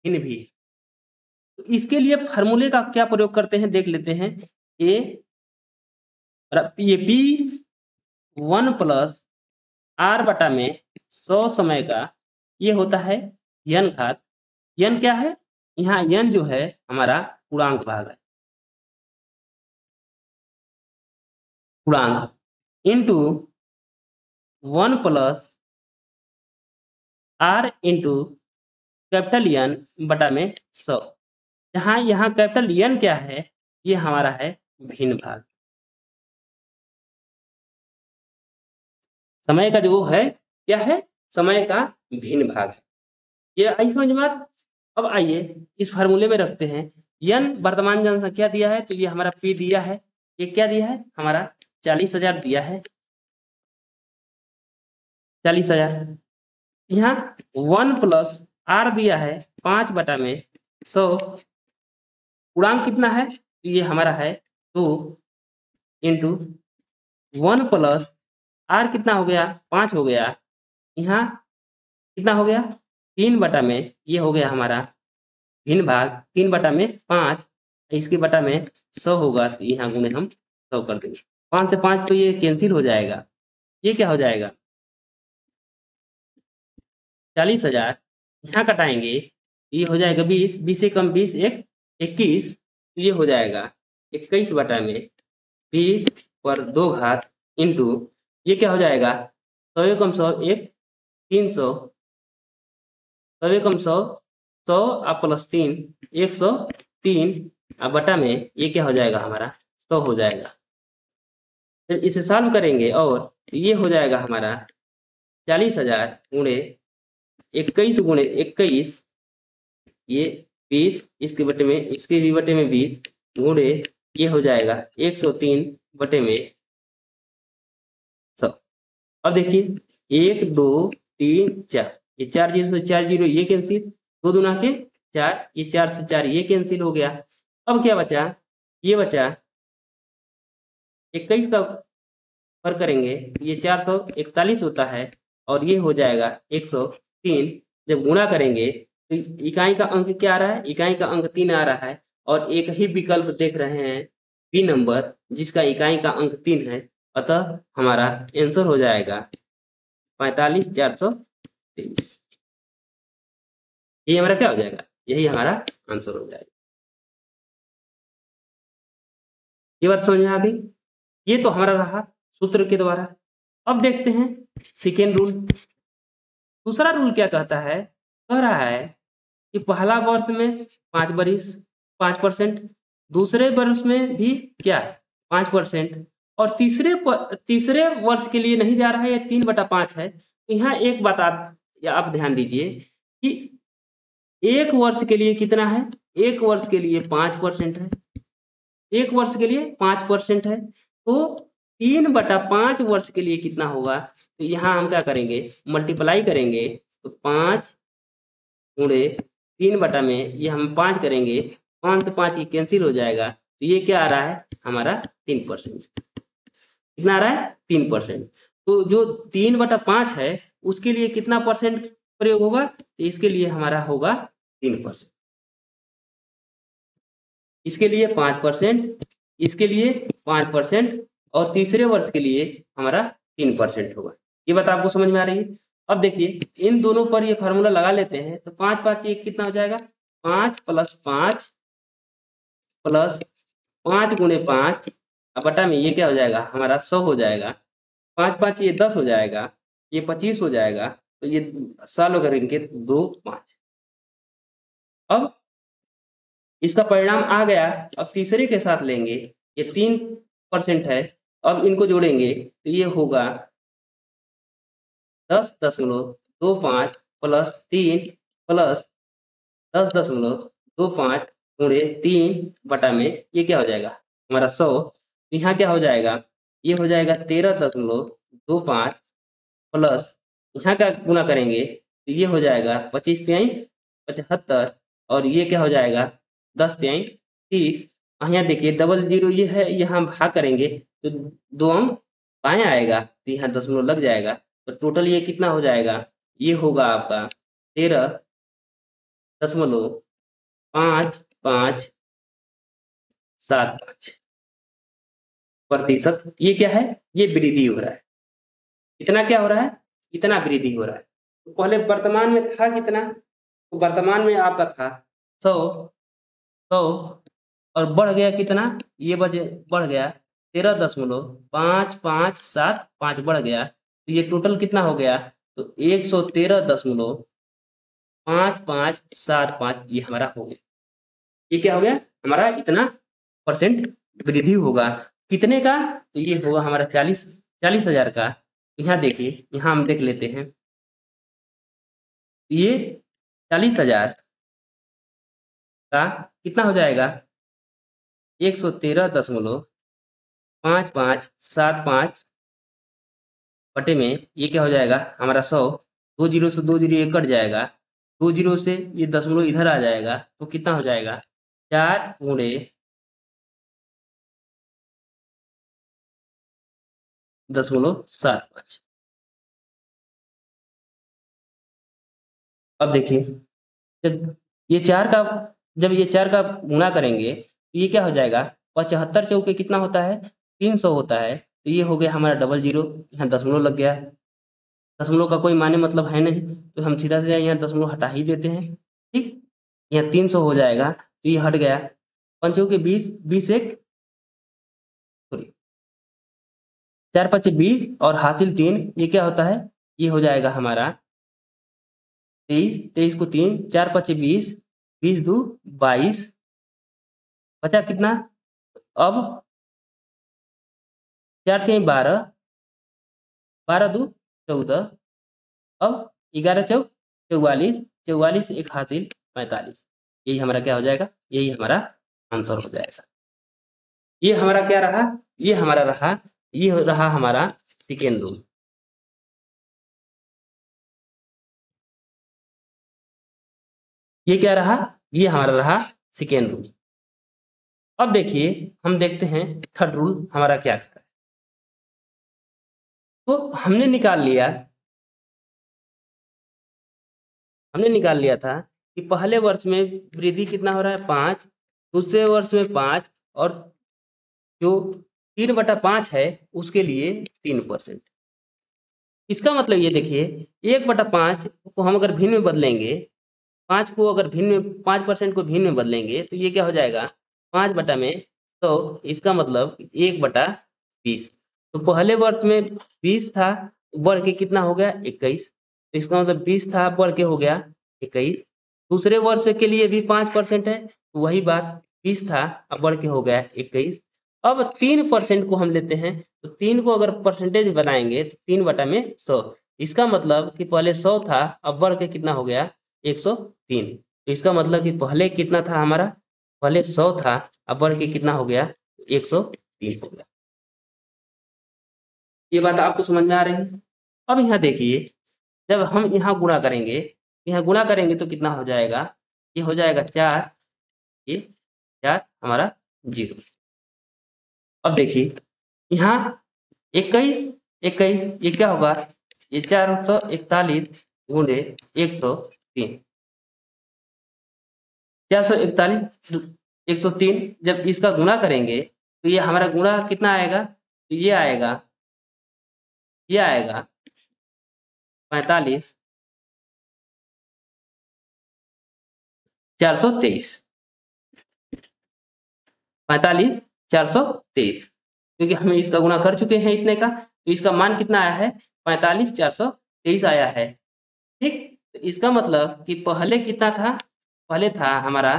भिन्न भी है। तो इसके लिए फार्मूले का क्या प्रयोग करते हैं देख लेते हैं। ये पी 1 प्लस आर बटा में 100 समय का ये होता है यन घात। यन क्या है? यहाँ यन जो है हमारा पूर्णांक भाग है, पूर्णांक into 1 plus R into capital N बटा में 100। जहाँ यहाँ कैपिटल एन क्या है? ये हमारा है भिन्न भाग। समय का जो वो है क्या है? समय का भिन्न भाग है। ये आई समझ में बात? अब आइए इस फार्मूले में रखते हैं। यन वर्तमान जनसंख्या दिया है तो ये हमारा पी दिया है। ये क्या दिया है? हमारा 40,000 दिया है। 40,000 यहाँ 1 प्लस आर दिया है 5 बटा में 100। पूर्णांक कितना है? तो ये हमारा है 2 इंटू 1 प्लस आर कितना हो गया? 5 हो गया। यहाँ कितना हो गया? 3 बटा में ये हो गया हमारा भिन्न भाग। 3 बटा में 5, इसके बटा में 100 होगा तो यहाँ गुणे हम 100 कर देंगे। 5 से 5 तो ये कैंसिल हो जाएगा। ये क्या हो जाएगा? 40,000 यहाँ कटाएंगे ये हो जाएगा 20। 20 से कम 20 1 21 तो ये हो जाएगा 21 बटा में 20 पर 2 घात इंटू ये क्या हो जाएगा? 100 कम 100 1 300। 100 कम 100 100 और प्लस 3 103 और बटा में ये क्या हो जाएगा? हमारा 100 हो जाएगा। फिर इसे सॉल्व करेंगे और ये हो जाएगा हमारा 40,000 गुणे 21 गुणे 21 ये 20 इसके बटे में इसके भी बटे में 20 गुणे ये हो जाएगा 103 बटे में 100। अब देखिए 1 2 3 4 ये 4 जीरो से 4 जीरो ये कैंसिल, 2 दूना के 4 ये 4 से 4 ये कैंसिल हो गया। अब क्या बचा? ये बचा 21 का पर करेंगे ये 441 होता है और ये हो जाएगा 103। जब गुणा करेंगे तो इकाई का अंक क्या आ रहा है? इकाई का अंक 3 आ रहा है और एक ही विकल्प देख रहे हैं बी नंबर जिसका इकाई का अंक 3 है। अतः हमारा आंसर हो जाएगा 45,423। ये हमारा क्या हो जाएगा? यही हमारा आंसर हो जाएगा। ये बात समझ में आ गई? ये तो हमारा रहा सूत्र के द्वारा। अब देखते हैं सेकेंड रूल। दूसरा रूल क्या कहता है? कह रहा है कि पहला वर्ष में 5 बरिस 5%, दूसरे वर्ष में भी क्या 5% और तीसरे वर्ष के लिए नहीं जा रहा है, ये 3/5 है। तो यहाँ एक बात आप ध्यान दीजिए कि एक वर्ष के लिए कितना है? एक वर्ष के लिए 5% है। एक वर्ष के लिए 5% है तो 3/5 वर्ष के लिए कितना होगा? तो यहाँ हम क्या करेंगे? मल्टीप्लाई करेंगे तो 5 गुणे 3 बटा में ये हम 5 करेंगे, 5 से 5 ये कैंसिल हो जाएगा तो ये क्या आ रहा है? हमारा 3%। कितना आ रहा है? 3%। तो जो 3/5 है उसके लिए कितना परसेंट प्रयोग होगा? तो इसके लिए हमारा होगा 3%। इसके लिए 5%, इसके लिए 5% और तीसरे वर्ष के लिए हमारा 3% होगा। ये बात आपको समझ में आ रही है? अब देखिए इन दोनों पर ये फार्मूला लगा लेते हैं तो 5 5 ये कितना हो जाएगा? 5 प्लस 5 प्लस 5 गुणे 5 बटा में ये क्या हो जाएगा? हमारा 100 हो जाएगा। 5 5 ये 10 हो जाएगा, ये 25 हो जाएगा, तो ये सॉल्व करेंगे 2 5। अब इसका परिणाम आ गया, अब तीसरे के साथ लेंगे, ये 3% है, अब इनको जोड़ेंगे तो ये होगा 10.25 प्लस 3 प्लस 10.25 गुणे 3/में ये क्या हो जाएगा हमारा 100। तो यहाँ क्या हो जाएगा, ये हो जाएगा 13.25 प्लस यहाँ का गुना करेंगे तो ये हो जाएगा 25 तिहाई 75 और ये क्या हो जाएगा 10 तिहाई 30। यहाँ देखिए डबल जीरो ये है, यहाँ भाग करेंगे तो 2 अंक बाएं आएगा तो यहाँ दशमलव लग जाएगा, तो टोटल ये कितना हो जाएगा, ये होगा आपका 13.5575 प्रतिशत। ये क्या है, ये वृद्धि हो रहा है। इतना क्या हो रहा है, इतना वृद्धि हो रहा है। तो पहले वर्तमान में था कितना, तो वर्तमान में आपका था 100 100 और बढ़ गया कितना, ये बजे बढ़ गया 13.5575 बढ़ गया, तो ये टोटल कितना हो गया, तो 113.5575 ये हमारा हो गया। ये क्या हो गया हमारा, इतना परसेंट वृद्धि होगा। कितने का, तो ये होगा हमारा 40,000 का। यहाँ देखिए, यहाँ हम देख लेते हैं, ये 40,000 का कितना हो जाएगा, 113.5575 बटे में ये क्या हो जाएगा हमारा 100। 2 जीरो से 2 जीरो ये कट जाएगा, 2 जीरो से ये दशमलव इधर आ जाएगा, तो कितना हो जाएगा 4 गुणे 0.75। अब देखिए, जब ये 4 का जब ये 4 का गुणा करेंगे तो ये क्या हो जाएगा, 75 चौके कितना होता है 300 होता है, तो ये हो गया हमारा डबल जीरो, यहाँ दशमलव लग गया है। दशमलव का कोई माने मतलब है नहीं, तो हम सीधा सीधा यहाँ दशमलव हटा ही देते हैं। ठीक, यहाँ 300 हो जाएगा, तो ये हट गया। पंचों के 20 20 एक सॉरी 4 5 20 और हासिल 3, ये क्या होता है, ये हो जाएगा हमारा 23 23 को 3 4 5 20 20 2 22 बचा कितना, अब 4 3 12 12 2 14, अब 11 चौक 44 44 एक हासिल 45। यही हमारा क्या हो जाएगा, यही हमारा आंसर हो जाएगा। ये हमारा क्या रहा, ये हमारा रहा, ये रहा हमारा सेकेंड रूल। ये क्या रहा, ये हमारा रहा सेकेंड रूल। अब देखिए, हम देखते हैं थर्ड रूल हमारा क्या कह रहा है। तो हमने निकाल लिया था कि पहले वर्ष में वृद्धि कितना हो रहा है 5, दूसरे वर्ष में 5 और जो 3/5 है उसके लिए 3%। इसका मतलब ये देखिए, 1/5 को हम अगर भिन्न में बदलेंगे, 5 को अगर भिन्न में 5% को भिन्न में बदलेंगे तो ये क्या हो जाएगा 5 में, तो इसका मतलब 1/20। तो पहले वर्ष में 20 था, बढ़ के कितना हो गया 21, तो इसका मतलब 20 था बढ़ के हो गया 21। दूसरे वर्ष के लिए भी 5% है, तो वही बात 20 था अब बढ़ के हो गया 21। अब 3% को हम लेते हैं, तो 3 को अगर परसेंटेज बनाएंगे तो 3/100, इसका मतलब कि पहले 100 था अब बढ़ के कितना हो गया 103। तो इसका मतलब कि पहले कितना था हमारा, पहले 100 था अब बढ़ के कितना हो गया 103 हो गया। ये बात आपको समझ में आ रही है। अब यहाँ देखिए, जब हम यहाँ गुणा करेंगे तो कितना हो जाएगा, ये हो जाएगा 4, ये 4 हमारा 0। अब देखिए यहाँ 21 21 ये क्या होगा, ये 441 गुणे 103, 441 103 जब इसका गुणा करेंगे तो ये हमारा गुणा कितना आएगा, तो ये आएगा 45 423, 45 423, क्योंकि हम इसका गुणा कर चुके हैं इतने का, तो इसका मान कितना आया है? 45,423 आया है। ठीक, तो इसका मतलब कि पहले कितना था? पहले था हमारा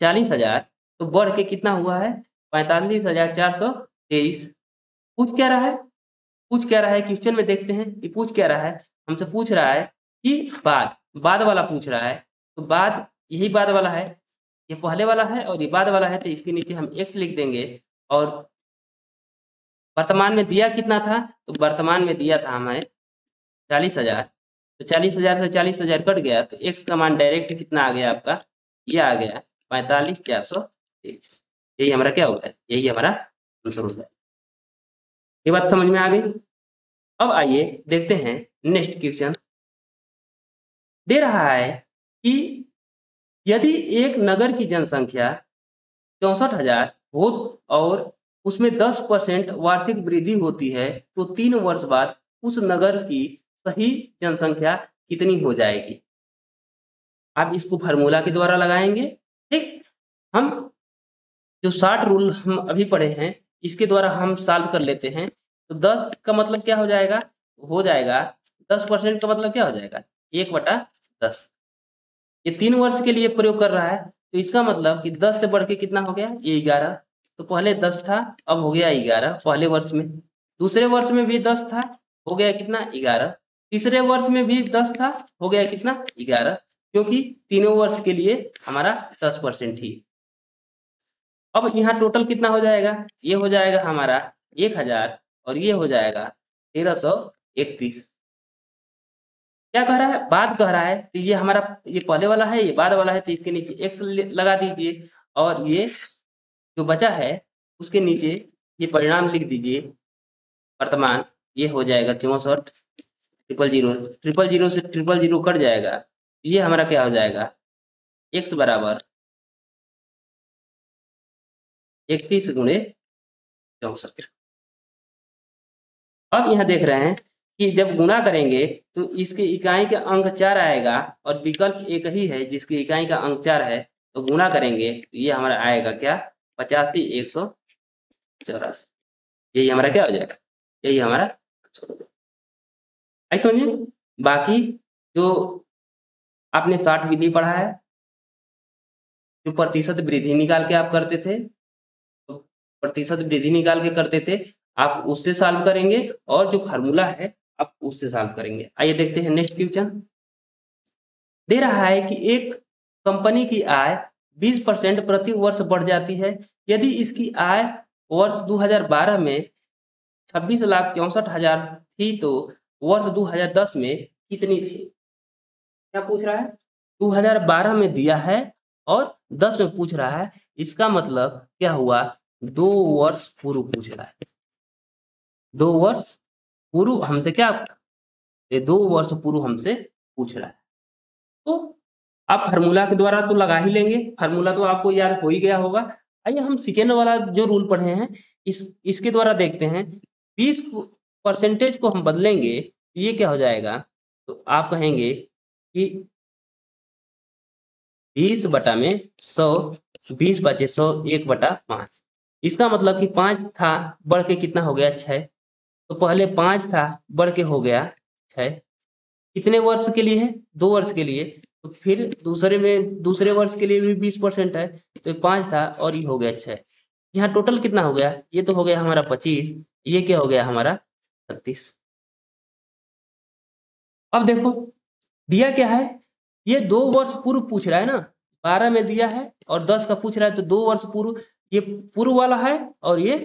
40,000, तो बढ़ के कितना हुआ है? 45,423। पूछ क्या रहा है? पूछ क्या रहा है क्वेश्चन में? देखते हैं कि पूछ क्या रहा है। हमसे पूछ रहा है कि बाद वाला पूछ रहा है, तो बाद यही बाद वाला है, ये पहले वाला है और ये बाद वाला है, तो इसके नीचे हम x लिख देंगे। और वर्तमान में दिया कितना था? तो वर्तमान में दिया था हमें 40,000, तो 40,000 से 40,000 कट गया, तो x का मान डायरेक्ट कितना आ गया आपका? ये आ गया 45,423। यही हमारा क्या होगा? यही हमारा आंसर होगा। ये बात समझ में आ गई? अब आइए देखते हैं नेक्स्ट क्वेश्चन। दे रहा है कि यदि एक नगर की जनसंख्या 64,000 हो और उसमें 10% वार्षिक वृद्धि होती है, तो 3 वर्ष बाद उस नगर की सही जनसंख्या कितनी हो जाएगी? आप इसको फार्मूला के द्वारा लगाएंगे। ठीक, हम जो 60 रूल हम अभी पढ़े हैं, इसके द्वारा हम सॉल्व कर लेते हैं। तो 10 का मतलब क्या हो जाएगा? हो जाएगा 10% का मतलब क्या हो जाएगा? 1/10। ये 3 वर्ष के लिए प्रयोग कर रहा है, तो इसका मतलब कि 10 से बढ़ के कितना हो गया? ये 11। तो पहले 10 था, अब हो गया 11 पहले वर्ष में। दूसरे वर्ष में भी 10 था, हो गया कितना? 11। तीसरे वर्ष में भी 10 था, हो गया कितना? 11, क्योंकि तीनों वर्ष के लिए हमारा 10% ही। अब यहाँ टोटल कितना हो जाएगा? ये हो जाएगा हमारा 1000 और ये हो जाएगा 1331। क्या कह रहा है? बाद कह रहा है, तो ये हमारा ये पहले वाला है, ये बाद वाला है, तो इसके नीचे x लगा दीजिए और ये जो बचा है उसके नीचे ये परिणाम लिख दीजिए वर्तमान। ये हो जाएगा 64, 000 से 000 कट जाएगा। ये हमारा क्या हो जाएगा? x बराबर 31 गुणे 64। अब यहाँ देख रहे हैं कि जब गुणा करेंगे तो इसके इकाई का अंक 4 आएगा और विकल्प एक ही है जिसकी इकाई का अंक 4 है, तो गुणा करेंगे तो ये हमारा आएगा क्या? 85,184। यही हमारा क्या हो जाएगा? यही हमारा आंसर हो जाएगा। आई समझिए? बाकी जो आपने 60 विधि पढ़ा है, जो प्रतिशत वृद्धि निकाल के आप करते थे, तो प्रतिशत वृद्धि निकाल के करते थे, आप उससे सॉल्व करेंगे और जो फार्मूला है आप उससे सॉल्व करेंगे। आइए देखते हैं नेक्स्ट क्वेश्चन। दे रहा है कि एक कंपनी की आय 20% प्रति वर्ष बढ़ जाती है। यदि इसकी आय वर्ष 2012 में 26,64,000 थी, तो वर्ष 2010 में कितनी थी? क्या पूछ रहा है? 2012 में दिया है और 10 में पूछ रहा है। इसका मतलब क्या हुआ? 2 वर्ष पूर्व पूछ रहा है। 2 वर्ष पूर्व हमसे क्या? ये 2 वर्ष पूर्व हमसे पूछ रहा है। तो आप फार्मूला के द्वारा तो लगा ही लेंगे, फार्मूला तो आपको याद हो ही गया होगा। आइए हम सेकेंड वाला जो रूल पढ़े हैं इसके द्वारा देखते हैं। 20% को हम बदलेंगे, ये क्या हो जाएगा? तो आप कहेंगे कि 20/100, 20 बचे 100, 1/5। इसका मतलब कि 5 था, बढ़ के कितना हो गया? 6। तो पहले 5 था, बढ़ के हो गया 6। कितने वर्ष के लिए है? 2 वर्ष के लिए। तो फिर दूसरे वर्ष के लिए भी 20% है, तो 5 था और ये हो गया 6। यहाँ टोटल कितना हो गया? ये तो हो गया हमारा 25, ये क्या हो गया हमारा? 36। अब देखो दिया क्या है? ये 2 वर्ष पूर्व पूछ रहा है ना, 12 में दिया है और 10 का पूछ रहा है, तो 2 वर्ष पूर्व, ये पूर्व वाला है और ये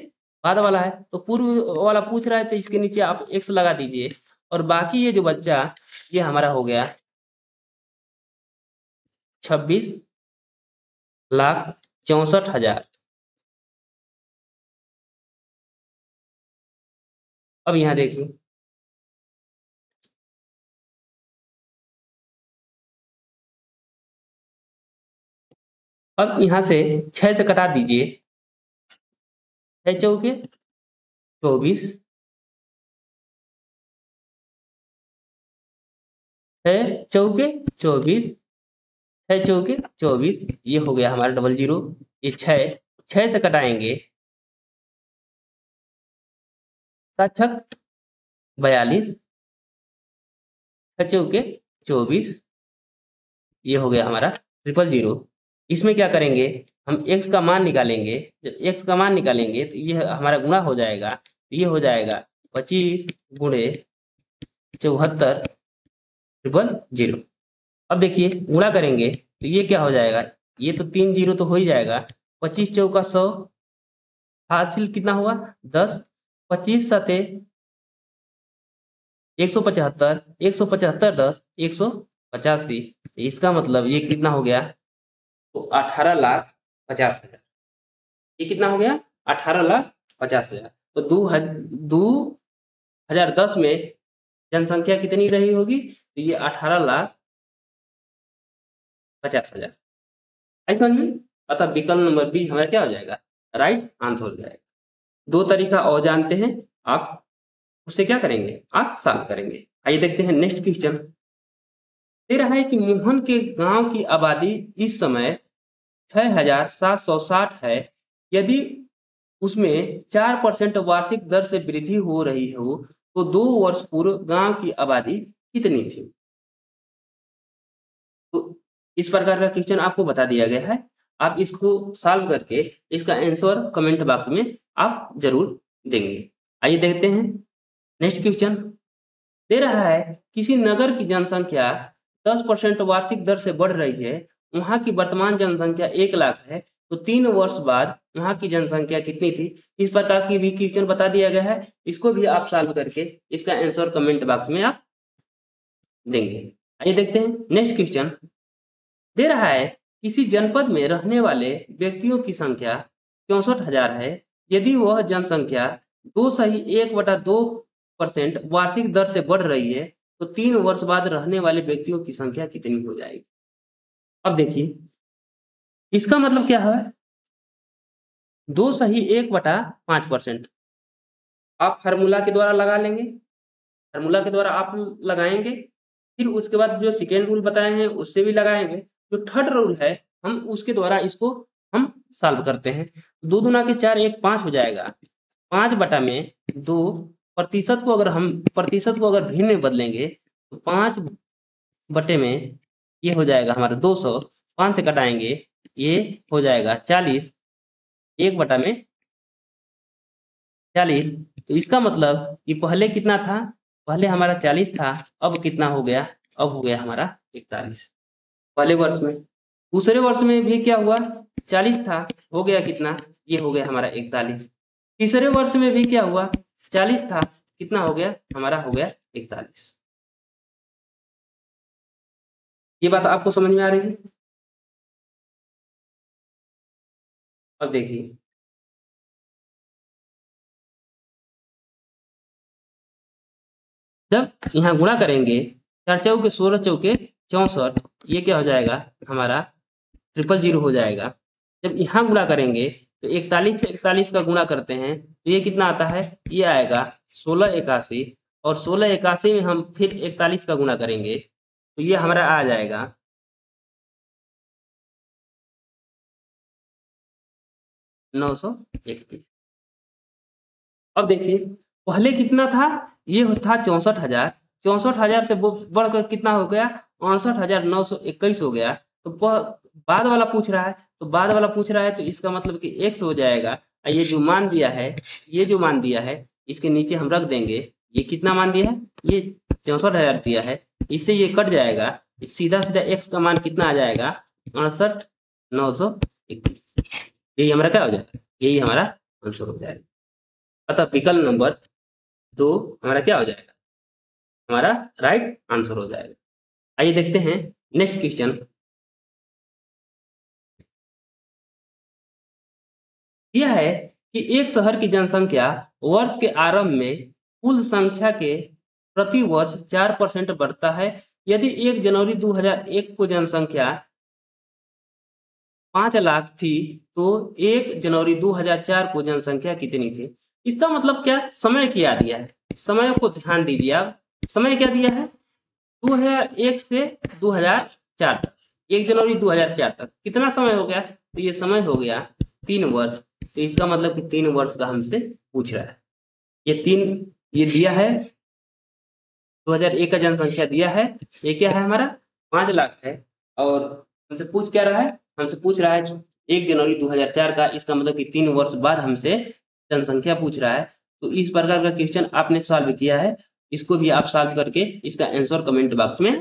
बाद वाला है। तो पूर्व वाला पूछ रहा है, तो इसके नीचे आप x लगा दीजिए और बाकी ये जो बच्चा ये हमारा हो गया 26,64,000। अब यहाँ देखिए, अब यहाँ से 6 से कटा दीजिए, 6 चौके 24, 6 चौके 24, 6 चौके 24, ये हो गया हमारा 00। ये 6 से कटाएंगे, 7 छक 42, 24, ये हो गया हमारा 000। इसमें क्या करेंगे, हम x का मान निकालेंगे। जब x का मान निकालेंगे तो ये हमारा गुणा हो जाएगा, तो ये हो जाएगा 25 गुणे 74 000। अब देखिए गुणा करेंगे तो ये क्या हो जाएगा, ये तो 3 जीरो तो हो ही जाएगा। 25 चौका 100, हासिल कितना हुआ 10, 25 सते 175, 175 10 185। इसका मतलब ये कितना हो गया, तो 18,50,000। ये कितना हो गया, 18,50,000। तो 2010 में जनसंख्या कितनी रही होगी, तो ये 18,50,000। आई समझ में। अतः विकल्प नंबर बी हमारा क्या हो जाएगा, राइट आंसर हो जाएगा। दो तरीका और जानते हैं आप, उसे क्या करेंगे, आप सॉल्व करेंगे। आइए देखते हैं नेक्स्ट क्वेश्चन। दे रहा है कि मोहन के गांव की आबादी इस समय 6,760 है। यदि उसमें 4% वार्षिक दर से वृद्धि हो रही हो तो 2 वर्ष पूर्व गांव की आबादी कितनी थी। तो इस प्रकार का क्वेश्चन आपको बता दिया गया है। आप इसको सॉल्व करके इसका आंसर कमेंट बॉक्स में आप जरूर देंगे। आइए देखते हैं नेक्स्ट क्वेश्चन। दे रहा है किसी नगर की जनसंख्या 10% वार्षिक दर से बढ़ रही है, वहां की वर्तमान जनसंख्या 1 लाख है, तो 3 वर्ष बाद वहां की जनसंख्या कितनी थी। इस प्रकार की भी क्वेश्चन बता दिया गया है। इसको भी आप सॉल्व करके इसका आंसर कमेंट बॉक्स में आप देंगे। आइए देखते हैं नेक्स्ट क्वेश्चन। दे रहा है किसी जनपद में रहने वाले व्यक्तियों की संख्या 64,000 है। यदि वह जनसंख्या 2.1/2% वार्षिक दर से बढ़ रही है तो 3 वर्ष बाद रहने वाले व्यक्तियों की संख्या कितनी हो जाएगी। अब देखिए इसका मतलब क्या है, 2.1/5%। आप फार्मूला के द्वारा लगा लेंगे, फार्मूला के द्वारा आप लगाएंगे, फिर उसके बाद जो सेकेंड रूल बताए हैं उससे भी लगाएंगे। जो थर्ड रूल है हम उसके द्वारा इसको हम सॉल्व करते हैं। 2 दूना के 4, 1 5 हो जाएगा। 5 बटा में 2, प्रतिशत को अगर भिन्न में बदलेंगे तो 5 बटे में ये हो जाएगा हमारा 200, 5 से कटाएंगे ये हो जाएगा 40, 1 बटा में 40। तो इसका मतलब कि पहले कितना था, पहले हमारा 40 था, अब कितना हो गया, अब हो गया हमारा 41 पहले वर्ष में। दूसरे वर्ष में भी क्या हुआ, 40 था, हो गया कितना, ये हो गया हमारा 41। तीसरे वर्ष में भी क्या हुआ, 40 था, कितना हो गया, हमारा हो गया 41। ये बात आपको समझ में आ रही है। अब देखिए जब यहाँ गुणा करेंगे 4 चौके 16 चौके 64, ये क्या हो जाएगा हमारा 000 हो जाएगा। जब यहाँ गुणा करेंगे तो 41 से 41 का गुणा करते हैं तो ये कितना आता है, ये आएगा 1681। और 1681 में हम फिर 41 का गुणा करेंगे तो ये हमारा आ जाएगा 931। अब देखिए पहले कितना था, ये था 64,000। 64,000 से वो बढ़कर कितना हो गया, 59,921 हो गया। तो बाद वाला पूछ रहा है, तो बाद वाला पूछ रहा है तो इसका मतलब कि x हो जाएगा। ये जो मान दिया है, ये जो मान दिया है इसके नीचे हम रख देंगे। ये कितना मान दिया है, ये 64,000 दिया है, इससे ये कट जाएगा, सीधा सीधा x का मान कितना आ जाएगा 69,921। यही हमारा क्या हो जाएगा, यही हमारा आंसर हो जाएगा। अतः विकल्प नंबर 2 हमारा क्या हो जाएगा, हमारा राइट आंसर हो जाएगा। आइए देखते हैं नेक्स्ट क्वेश्चन। यह है कि एक शहर की जनसंख्या वर्ष के आरंभ में कुल संख्या के प्रति वर्ष 4% बढ़ता है। यदि 1 जनवरी 2001 को जनसंख्या 5 लाख थी तो 1 जनवरी 2004 को जनसंख्या कितनी थी। इसका मतलब क्या, समय क्या दिया है, समय को ध्यान दीजिए आप। समय क्या दिया है, 2001 से 2004 तक, 1 जनवरी 2004 तक कितना समय हो गया, तो ये समय हो गया 3 वर्ष। तो इसका मतलब कि 3 वर्ष का हमसे पूछ रहा है। ये 3 ये दिया है 2001 का जनसंख्या दिया है, ये क्या है हमारा 5 लाख है। और हमसे पूछ क्या रहा है, हमसे पूछ रहा है 1 जनवरी 2004 का, इसका मतलब कि 3 वर्ष बाद हमसे जनसंख्या पूछ रहा है। तो इस प्रकार का क्वेश्चन आपने सॉल्व किया है, इसको भी आप सॉल्व करके इसका आंसर कमेंट बॉक्स में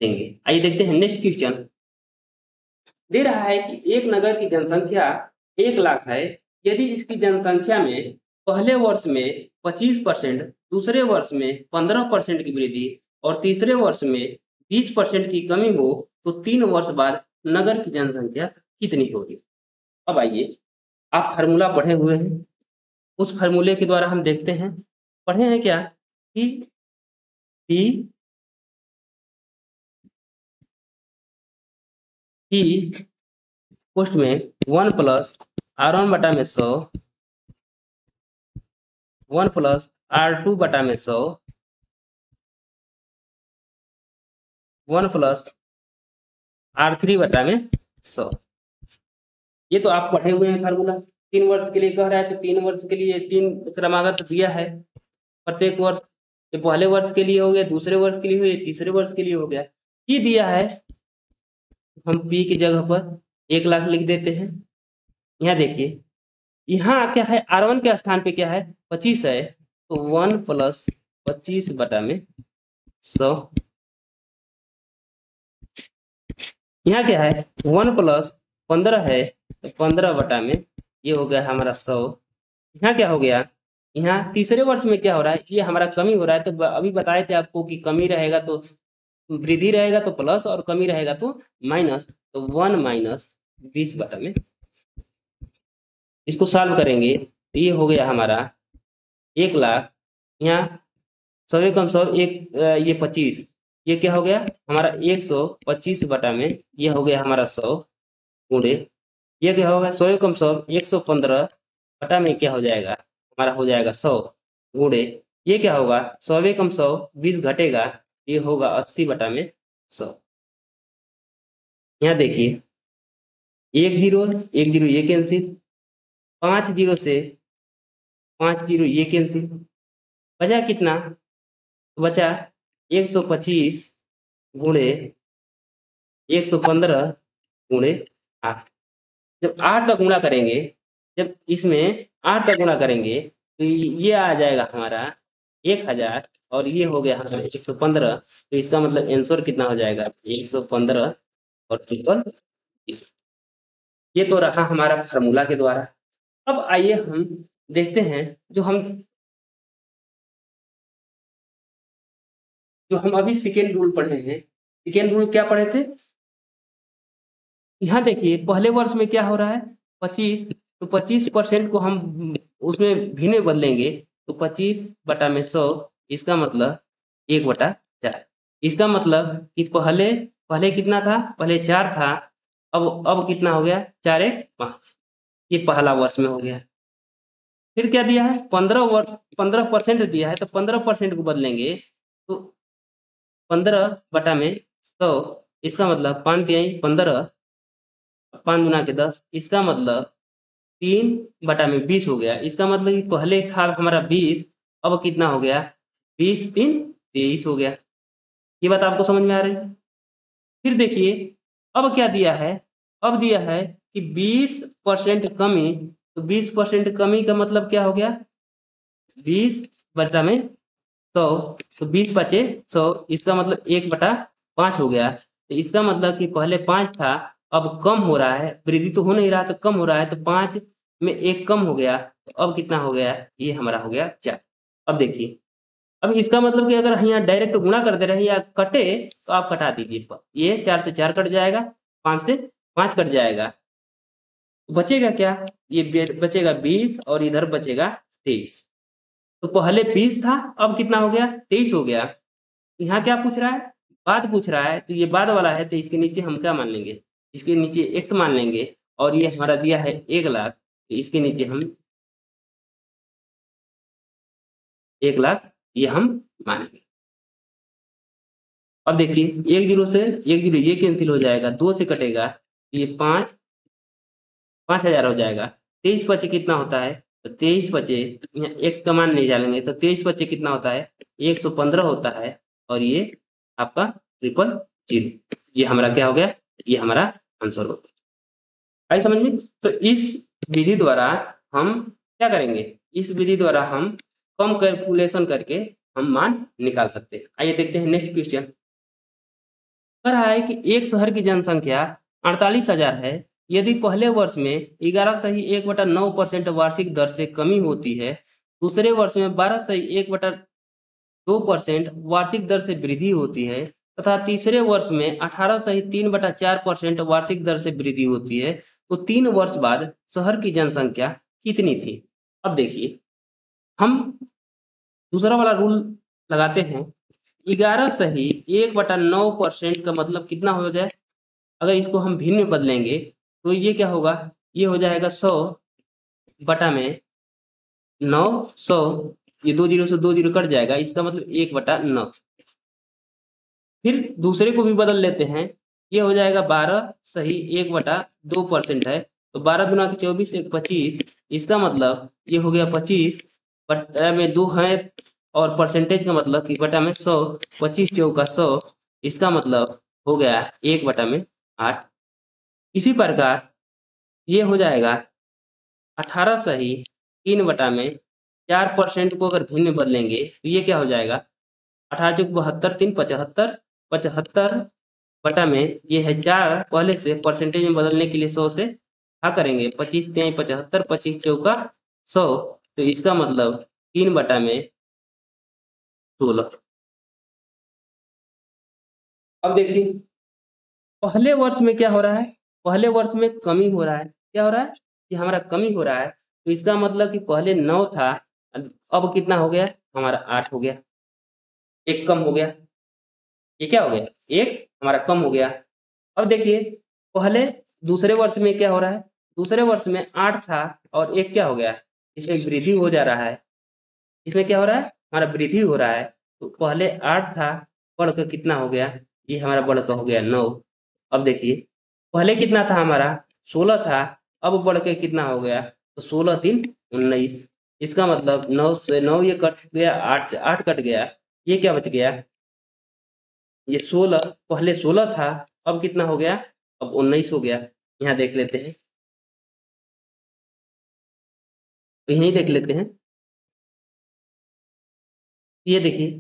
देंगे। आइए देखते हैं नेक्स्ट क्वेश्चन। दे रहा है कि एक नगर की जनसंख्या 1 लाख है, यदि इसकी जनसंख्या में पहले वर्ष में 25%, दूसरे वर्ष में 15% की वृद्धि और तीसरे वर्ष में 20% की कमी हो, तो 3 वर्ष बाद नगर की जनसंख्या कितनी होगी? अब आइए, आप फार्मूला पढ़े हुए हैं, उस फार्मूले के द्वारा हम देखते हैं। पढ़े हैं क्या कि पी पोस्ट में 1 प्लस R1 बटा में 100, 1 प्लस R2 बटा में 100, 1 प्लस R3 बटा में 100। ये तो आप पढ़े हुए हैं फार्मूला। 3 वर्ष के लिए कह रहा है, तो 3 वर्ष के लिए 3 क्रमागत दिया है प्रत्येक वर्ष। ये पहले वर्ष के लिए हो गया, दूसरे वर्ष के लिए हो गया, तीसरे वर्ष के लिए हो गया। P दिया है, हम P की जगह पर 1 लाख लिख देते हैं। यहाँ देखिए, यहाँ क्या है, R1 के स्थान पे क्या है 25 है, तो 1 प्लस 25 बटा में 100। यहाँ क्या है 1 प्लस 15 है, तो 15 बटा में ये हो गया हमारा 100। यहाँ क्या हो गया, यहाँ तीसरे वर्ष में क्या हो रहा है, ये हमारा कमी हो रहा है। तो अभी बताए थे आपको कि कमी रहेगा तो वृद्धि रहेगा तो प्लस और कमी रहेगा तो माइनस, तो 1 माइनस 20 बटा में। इसको सॉल्व करेंगे तो ये हो गया हमारा 1 लाख, यहाँ 100 कम 100 एक ये 25, ये क्या हो गया हमारा 125 बटा में ये हो गया हमारा 100 गुणे, ये क्या होगा 100 कम 100 115 बटा में क्या हो जाएगा हमारा हो जाएगा 100 गुणे, ये क्या होगा 100 कम 100 20 घटेगा, ये होगा 80 बटा में 100। यहाँ देखिए 1 जीरो 1 जीरो ये कैंसिल, 5 जीरो से 5 जीरो ये कैंसिल, बचा कितना, बचा 125 गुणे 115 गुणे 8। जब 8 का गुणा करेंगे, जब इसमें 8 का गुणा करेंगे तो ये आ जाएगा हमारा 1000 और ये हो गया हमारा 115। तो इसका मतलब आंसर कितना हो जाएगा 115 और ट्रिपल। ये तो रहा हमारा फार्मूला के द्वारा। अब आइए हम देखते हैं जो हम अभी सेकेंड रूल पढ़े हैं। सेकेंड रूल क्या पढ़े थे, यहाँ देखिए पहले वर्ष में क्या हो रहा है 25, तो 25% को हम उसमें भी में बदलेंगे, तो 25 बटा में 100, इसका मतलब 1/4। इसका मतलब कि पहले पहले कितना था, पहले 4 था, अब कितना हो गया 4 1 5, ये पहला वर्ष में हो गया। फिर क्या दिया है 15% दिया है, तो 15% को बदलेंगे तो 15 बटा में 100, इसका मतलब 5 तिहाई 15, 5 गुना के 10, इसका मतलब 3 बटा में 20 हो गया। इसका मतलब कि पहले था हमारा 20, अब कितना हो गया 20 3 23 हो गया। ये बात आपको समझ में आ रही है। फिर देखिए अब क्या दिया है, अब दिया है कि 20% कमी, तो 20% कमी का मतलब क्या हो गया 20 बटा में 100, तो 20 बचे 100, इसका मतलब 1/5 हो गया। तो इसका मतलब कि पहले 5 था, अब कम हो रहा है, वृद्धि तो हो नहीं रहा तो कम हो रहा है, तो 5 में 1 कम हो गया, तो अब कितना हो गया, ये हमारा हो गया 4। अब देखिए, अब इसका मतलब कि अगर यहाँ डायरेक्ट गुणा कर दे रहे हैं या कटे तो आप कटा दीजिए, ये 4 से 4 कट जाएगा, 5 से 5 कट जाएगा, बचेगा क्या, ये बचेगा 20 और इधर बचेगा 23। तो पहले 20 था, अब कितना हो गया 23 हो गया। यहाँ क्या पूछ रहा है, बाद पूछ रहा है, तो ये बाद वाला है, तो इसके नीचे हम क्या मान लेंगे, इसके नीचे x मान लेंगे, और ये हमारा दिया है 1 लाख, तो इसके नीचे हम 1 लाख ये हम मानेंगे। अब देखिए 1 जीरो से 1 जीरो ये कैंसिल हो जाएगा, 2 से कटेगा, ये 5000 हो जाएगा, 23 5 कितना होता है तो 23 बचे, यहाँ x का मान नहीं डालेंगे तो 23 बचे कितना होता है, 115 होता है। और ये आपका 000, ये हमारा क्या हो गया, ये हमारा आंसर हो गया। आई समझ में? तो इस विधि द्वारा हम क्या करेंगे, इस विधि द्वारा हम कम कैलकुलेशन करके हम मान निकाल सकते हैं। आइए देखते हैं नेक्स्ट क्वेश्चन। कह रहा है कि एक शहर की जनसंख्या 48,000 है। यदि पहले वर्ष में 11.1/9% वार्षिक दर से कमी होती है, दूसरे वर्ष में 12.1/2% वार्षिक दर से वृद्धि होती है, तथा तीसरे वर्ष में 18.3/4% वार्षिक दर से वृद्धि होती है, तो 3 वर्ष बाद शहर की जनसंख्या कितनी थी? अब देखिए, हम दूसरा वाला रूल लगाते हैं। 11.1/9% का मतलब कितना हो जाए? अगर इसको हम भिन्न में बदलेंगे तो ये क्या होगा, ये हो जाएगा 100 बटा में 9, 100, ये 2 जीरो से 2 जीरो कट जाएगा, इसका मतलब 1/9। फिर दूसरे को भी बदल लेते हैं, ये हो जाएगा 12.1/2% है, तो 12 दूना के 24, 1 25, इसका मतलब ये हो गया 25 बटा में 2 है, और परसेंटेज का मतलब कि बटा में 100, 25 चौका 100, इसका मतलब हो गया 1/8। इसी प्रकार ये हो जाएगा 18.3/4% को अगर भिन्न में बदलेंगे तो ये क्या हो जाएगा, 18 चौक 72, 3 75, 75 बटा में ये है 4, पहले से परसेंटेज में बदलने के लिए 100 से क्या करेंगे, 25 3 75, 25 चौका 100, तो इसका मतलब 3 बटा में 16। अब देखिए, पहले वर्ष में क्या हो रहा है, पहले वर्ष में कमी हो रहा है। क्या हो रहा है, कि हमारा कमी हो रहा है, तो इसका मतलब कि पहले 9 था, अब कितना हो गया, हमारा 8 हो गया, एक कम हो गया। ये क्या हो गया, एक हमारा कम हो गया। अब देखिए, पहले दूसरे वर्ष में क्या हो रहा है, दूसरे वर्ष में 8 था और एक क्या हो गया, इसमें वृद्धि हो जा रहा है। इसमें क्या हो रहा है, हमारा वृद्धि हो रहा है। तो पहले 8 था, बढ़कर कितना हो गया, ये हमारा बढ़कर हो गया 9। अब देखिए, पहले कितना था हमारा, 16 था, अब बढ़ के कितना हो गया, तो 16 3 19, इसका मतलब 9 से 9 ये कट गया, 8 से 8 कट गया, ये क्या बच गया, ये 16, पहले 16 था, अब कितना हो गया, अब 19 हो गया। यहाँ देख लेते हैं, तो यहीं देख लेते हैं, ये देखिए,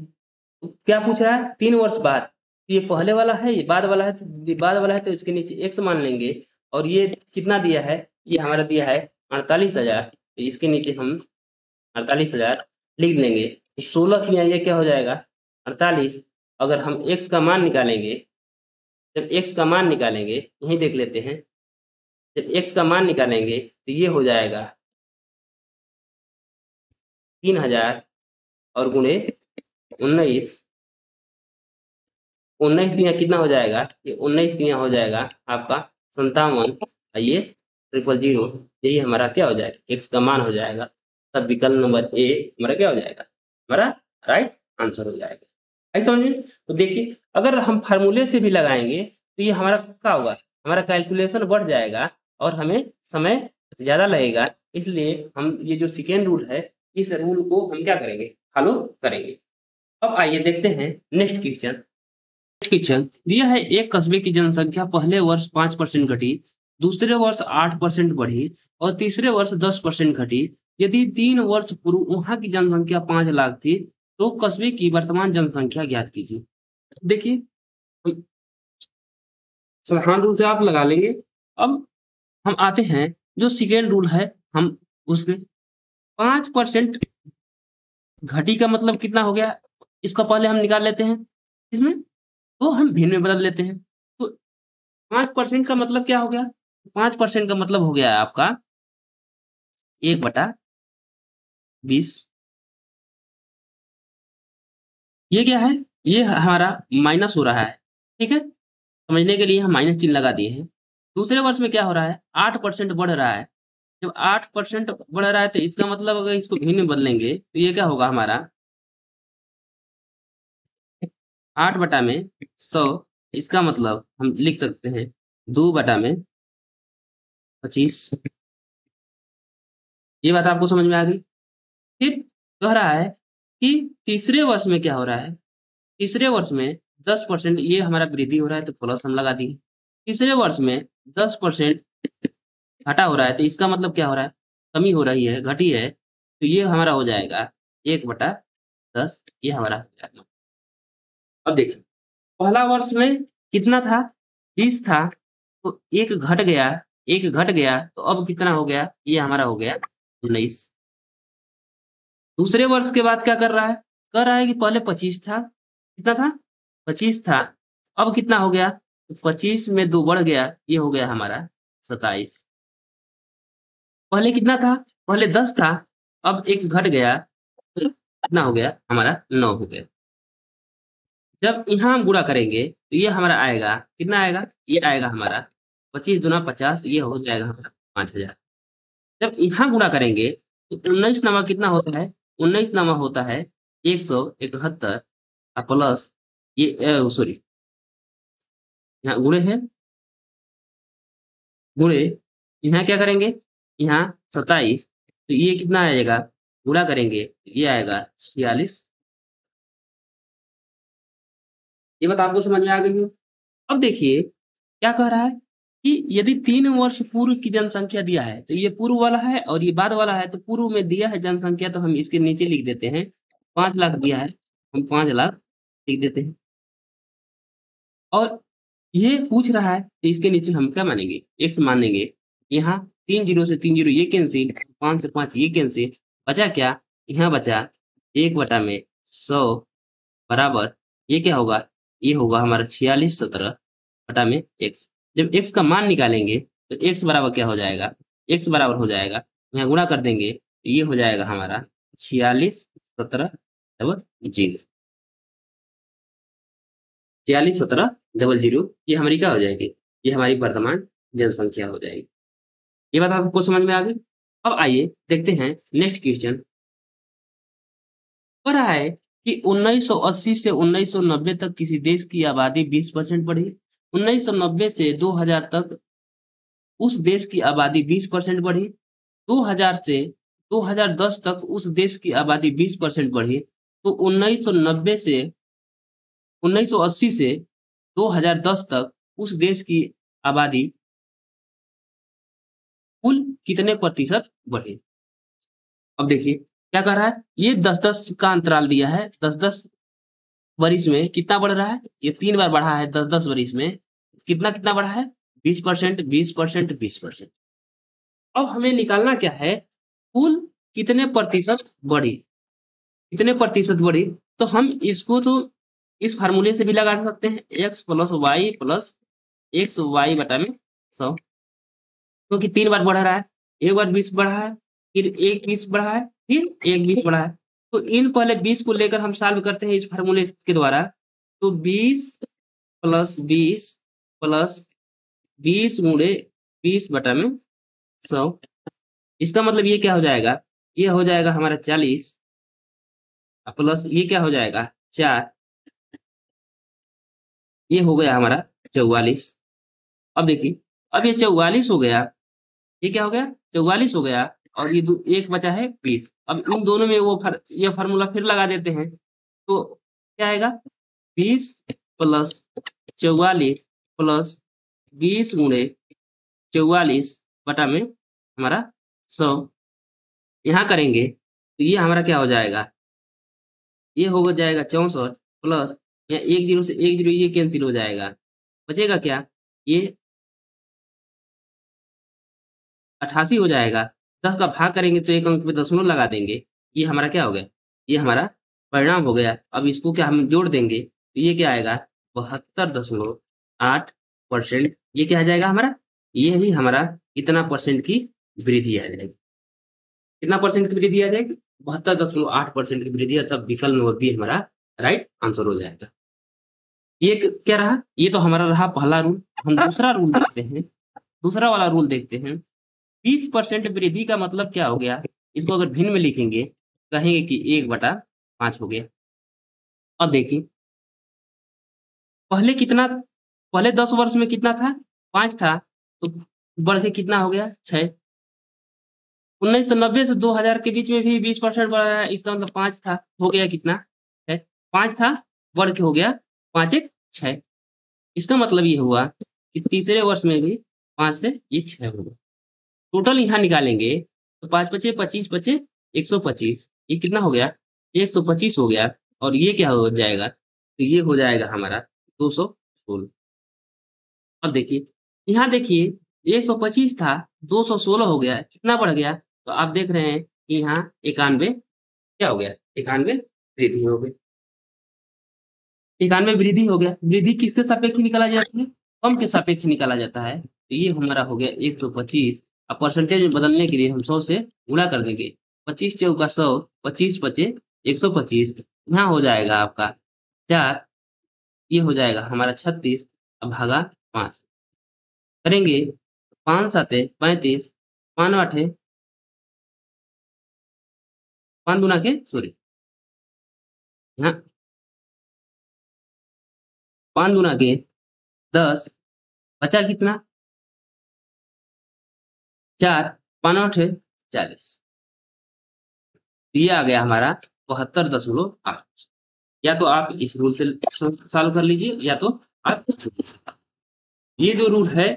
तो क्या पूछ रहा है, 3 वर्ष बाद। ये पहले वाला है, ये बाद वाला है, तो बाद वाला है तो इसके नीचे x मान लेंगे। और ये कितना दिया है, ये हमारा दिया है 48,000, तो इसके नीचे हम 48,000 लिख लेंगे। तो 16 की ये क्या हो जाएगा, 48। अगर हम x का मान निकालेंगे, जब x का मान निकालेंगे, यहीं देख लेते हैं, जब x का मान निकालेंगे तो ये हो जाएगा 3000 और गुणे 19, 19 दिया कितना हो जाएगा, ये 19 दिया हो जाएगा आपका 57, ये 000, यही हमारा क्या हो जाएगा, x का मान हो जाएगा। तब विकल्प नंबर ए हमारा क्या हो जाएगा, हमारा राइट आंसर हो जाएगा। आई समझ में? तो देखिए, अगर हम फार्मूले से भी लगाएंगे तो ये हमारा क्या होगा, हमारा कैलकुलेशन बढ़ जाएगा और हमें समय ज़्यादा लगेगा। इसलिए हम ये जो सेकेंड रूल है, इस रूल को हम क्या करेंगे, फॉलो करेंगे। अब आइए देखते हैं नेक्स्ट क्वेश्चन। क्वेश्चन दिया है, एक कस्बे की जनसंख्या पहले वर्ष 5% घटी, दूसरे वर्ष 8% बढ़ी और तीसरे वर्ष 10% घटी। यदि 3 वर्ष पूर्व वहां की जनसंख्या 5 लाख थी, तो कस्बे की वर्तमान जनसंख्या ज्ञात कीजिए। देखिए, हम साधारण रूल से आप लगा लेंगे। अब हम आते हैं, जो सेकेंड रूल है, हम उसके 5% घटी का मतलब कितना हो गया, इसका पहले हम निकाल लेते हैं, इसमें तो हम भिन्न में बदल लेते हैं। तो 5% का मतलब क्या हो गया, 5% का मतलब हो गया आपका 1/20। ये क्या है, ये हमारा माइनस हो रहा है, ठीक है, समझने के लिए हम माइनस चिन्ह लगा दिए हैं। दूसरे वर्ष में क्या हो रहा है, 8% बढ़ रहा है। जब 8% बढ़ रहा है तो इसका मतलब अगर इसको भिन्न में बदलेंगे तो ये क्या होगा हमारा 8/100, इसका मतलब हम लिख सकते हैं 2/25। ये बात आपको समझ में आ गई। फिर कह रहा है कि तीसरे वर्ष में क्या हो रहा है, तीसरे वर्ष में 10% ये हमारा वृद्धि हो रहा है तो प्लस हम लगा दिए। तीसरे वर्ष में 10% घटा हो रहा है तो इसका मतलब क्या हो रहा है, कमी हो रही है, घटी है, तो ये हमारा हो जाएगा 1/10, ये हमारा हो जाएगा। अब देखिए पहला वर्ष में कितना था, 20 था, तो 1 घट गया, 1 घट गया तो अब कितना हो गया, ये हमारा हो गया 19। दूसरे वर्ष के बाद क्या कर रहा है, कह रहा है कि पहले 25 था, कितना था, 25 था, अब कितना हो गया, 25 में 2 बढ़ गया, ये हो गया हमारा 27। पहले कितना था, पहले 10 था, अब 1 घट गया, तो कितना हो गया, हमारा 9 हो गया। जब यहाँ हम गुणा करेंगे तो ये हमारा आएगा, कितना आएगा, ये आएगा हमारा 25 दूना 50, ये हो जाएगा हमारा 5000। जब यहाँ गुणा करेंगे तो 19 नामा कितना होता है, 19 नामा होता है 171 प्लस ये सॉरी, यहाँ गुणे है, गुणे यहाँ क्या करेंगे, यहाँ 27, तो ये कितना आएगा, गुणा करेंगे तो ये आएगा 46। ये बात आपको समझ में आ गई हो। अब देखिए क्या कह रहा है कि यदि 3 वर्ष पूर्व की जनसंख्या दिया है, तो ये पूर्व वाला है और ये बाद वाला है, तो पूर्व में दिया है जनसंख्या तो हम इसके नीचे लिख देते हैं, 5 लाख दिया है, हम 5 लाख लिख देते हैं। और ये पूछ रहा है तो इसके नीचे हम क्या मानेंगे, x मानेंगे। यहाँ 3 जीरो से 3 जीरो ये कैंसिल, 5 से 5 ये कैंसिल, बचा क्या, यहाँ बचा 1 में 100 बराबर, ये क्या होगा, ये होगा हमारा 46/17 में x। जब x का मान निकालेंगे तो x बराबर क्या हो जाएगा, x बराबर हो जाएगा, यहाँ गुणा कर देंगे तो ये हो जाएगा हमारा 46/17 46/17 ये हमारी क्या हो जाएगी, ये हमारी वर्तमान जनसंख्या हो जाएगी। ये बात आपको समझ में आ गई। अब आइए देखते हैं नेक्स्ट क्वेश्चन। कह रहा है कि 1980 से 1990 तक किसी देश की आबादी 20% बढ़ी, 1990 से 2000 तक उस देश की आबादी 20% बढ़ी, 2000 से 2010 तक उस देश की आबादी 20% बढ़ी, तो 1990 से 1980 से 2010 तक उस देश की आबादी कुल कितने प्रतिशत बढ़ी। अब देखिए क्या कर रहा है, ये 10-10 का अंतराल दिया है, 10-10 वरिश में कितना बढ़ रहा है, ये 3 बार बढ़ा है 10-10 वरिश में, कितना कितना बढ़ा है, 20%, 20%, 20%। अब हमें निकालना क्या है, कुल कितने प्रतिशत बढ़ी, कितने प्रतिशत बढ़ी। तो हम इसको तो इस फार्मूले से भी लगा सकते हैं, x plus Y plus X Y बटा में 100, क्योंकि 3 बार बढ़ रहा है, एक बार 20 बढ़ा है, फिर एक 20 बढ़ा है, फिर एक 20 बढ़ा है। तो इन पहले 20 को लेकर हम सॉल्व करते हैं इस फार्मूले के द्वारा। तो 20 प्लस 20 प्लस 20 गुणे 20 बटा में 100, इसका मतलब ये क्या हो जाएगा, ये हो जाएगा हमारा 40 प्लस ये क्या हो जाएगा 4, ये हो गया हमारा 44। अब देखिए अब ये 44 हो गया, ये क्या हो गया, 44 हो गया, और ये एक बचा है 20। अब इन दोनों में ये फार्मूला फिर लगा देते हैं, तो क्या आएगा, 20 प्लस 44 प्लस 20 गुणे 44 बटा में हमारा 100, यहाँ करेंगे तो ये हमारा क्या हो जाएगा, ये हो जाएगा 64 प्लस, यहाँ एक जीरो से एक जीरो ये कैंसिल हो जाएगा, बचेगा क्या, ये 88 हो जाएगा। 10 का भाग करेंगे तो एक अंक पे दशमलव लगा देंगे, ये हमारा क्या हो गया, ये हमारा परिणाम हो गया। अब इसको क्या हम जोड़ देंगे तो ये क्या आएगा, 72.8%, ये क्या आ जाएगा हमारा, ये ही हमारा कितना परसेंट की वृद्धि आ जाएगी, कितना परसेंट की वृद्धि आ जाएगी, 72.8% की वृद्धि, अर्थात विकल्प में भी हमारा राइट आंसर हो जाएगा। ये क्या रहा, ये तो हमारा रहा पहला रूल। हम दूसरा रूल देखते हैं, दूसरा वाला रूल देखते हैं। 20% वृद्धि का मतलब क्या हो गया, इसको अगर भिन्न में लिखेंगे कहेंगे कि 1/5 हो गया। अब देखिए पहले कितना, पहले 10 वर्ष में कितना था, 5 था, तो बढ़ के कितना हो गया 6। 1990 से 2000 के बीच में भी 20% बढ़ा है, इसका मतलब 5 था, हो गया कितना है, 5 था, बढ़ के हो गया 5 एक 6। इसका मतलब ये हुआ कि तीसरे वर्ष में भी 5 से ये 6 होगा। टोटल यहाँ निकालेंगे तो 5 बचे 25 बचे 125, ये कितना हो गया, 125 हो गया, और ये क्या हो जाएगा, तो ये हो जाएगा हमारा 216। अब देखिए, यहाँ देखिए 125 था, 216 हो गया, कितना बढ़ गया, तो आप देख रहे हैं कि यहाँ 91 क्या हो गया, 91 वृद्धि हो गई। 91 वृद्धि हो गया, वृद्धि किसके सापेक्ष निकाला जाता है, कम के सापेक्ष निकाला जाता है, तो ये हमारा हो गया 125। अब परसेंटेज में बदलने के लिए हम 100 से गुणा कर देंगे, 25 चौका 100, 25 बचे 125, यहाँ हो जाएगा आपका 4, ये हो जाएगा हमारा 36, अब भागा 5 करेंगे, 5 साते 35, 5 आठे 5 दूना के सॉरी, यहाँ 5 दूना के 10, बचा कितना 4, 5 आठे 40, ये आ गया हमारा 72.8। या तो आप इस रूल से सॉल्व कर लीजिए, या तो आप इस रूल से। ये जो रूल है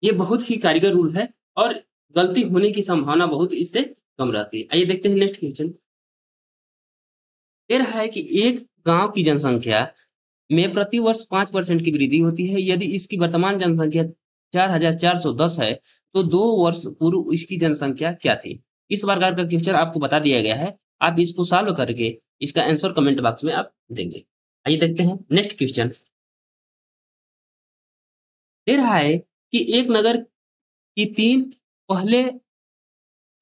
ये बहुत ही कारगर रूल है, और गलती होने की संभावना बहुत इससे कम रहती है। आइए देखते हैं नेक्स्ट क्वेश्चन। कह रहा है कि एक गांव की जनसंख्या में प्रति वर्ष 5% की वृद्धि होती है। यदि इसकी वर्तमान जनसंख्या 4410 है, तो 2 वर्ष पूर्व इसकी जनसंख्या क्या थी? इस प्रकार का क्वेश्चन आपको बता दिया गया है। आप इसको सॉल्व करके इसका आंसर कमेंट बॉक्स में आप देंगे। आइए देखते हैं नेक्स्ट क्वेश्चन। दे रहा है कि एक नगर की 3 पहले कह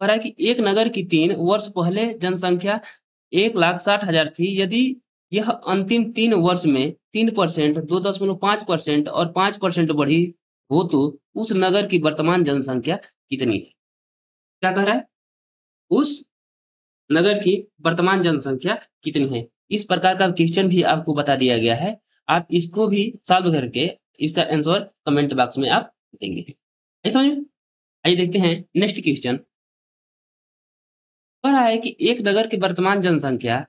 रहा है कि एक नगर की 3 वर्ष पहले जनसंख्या 1,60,000 थी। यदि यह अंतिम 3 वर्ष में 3%, 2.5% और 5% बढ़ी हो, तो उस नगर की वर्तमान जनसंख्या कितनी है? क्या कह रहा है? उस नगर की वर्तमान जनसंख्या कितनी है? इस प्रकार का क्वेश्चन भी आपको बता दिया गया है। आप इसको भी सॉल्व करके इसका आंसर कमेंट बॉक्स में आप देंगे। है समझ में? आइए देखते हैं नेक्स्ट क्वेश्चन। कह रहा है कि एक नगर की वर्तमान जनसंख्या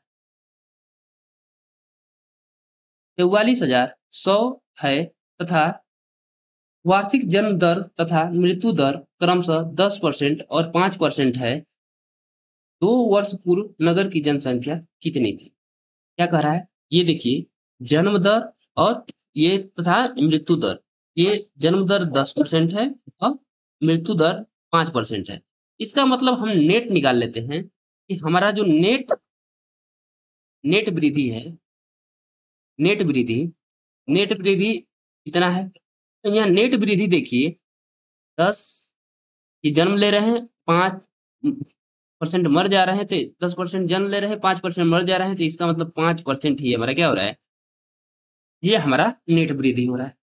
44,100 है तथा वार्षिक जन्म दर तथा मृत्यु दर क्रमशः 10% और 5% है। 2 वर्ष पूर्व नगर की जनसंख्या कितनी थी? क्या कह रहा है? ये देखिए, जन्म दर और ये तथा मृत्यु दर, ये जन्म दर 10% है और मृत्यु दर 5% है। इसका मतलब हम नेट निकाल लेते हैं कि हमारा जो नेट नेट वृद्धि है, नेट वृद्धि नेट वृद्धि कितना है? तो यहाँ नेट वृद्धि देखिए, 10 ये जन्म ले रहे हैं, 5% मर जा रहे हैं, तो 10% जन्म ले रहे हैं, 5% मर जा रहे हैं, तो इसका मतलब 5% ही हमारा क्या हो रहा है? ये हमारा नेट वृद्धि हो रहा है।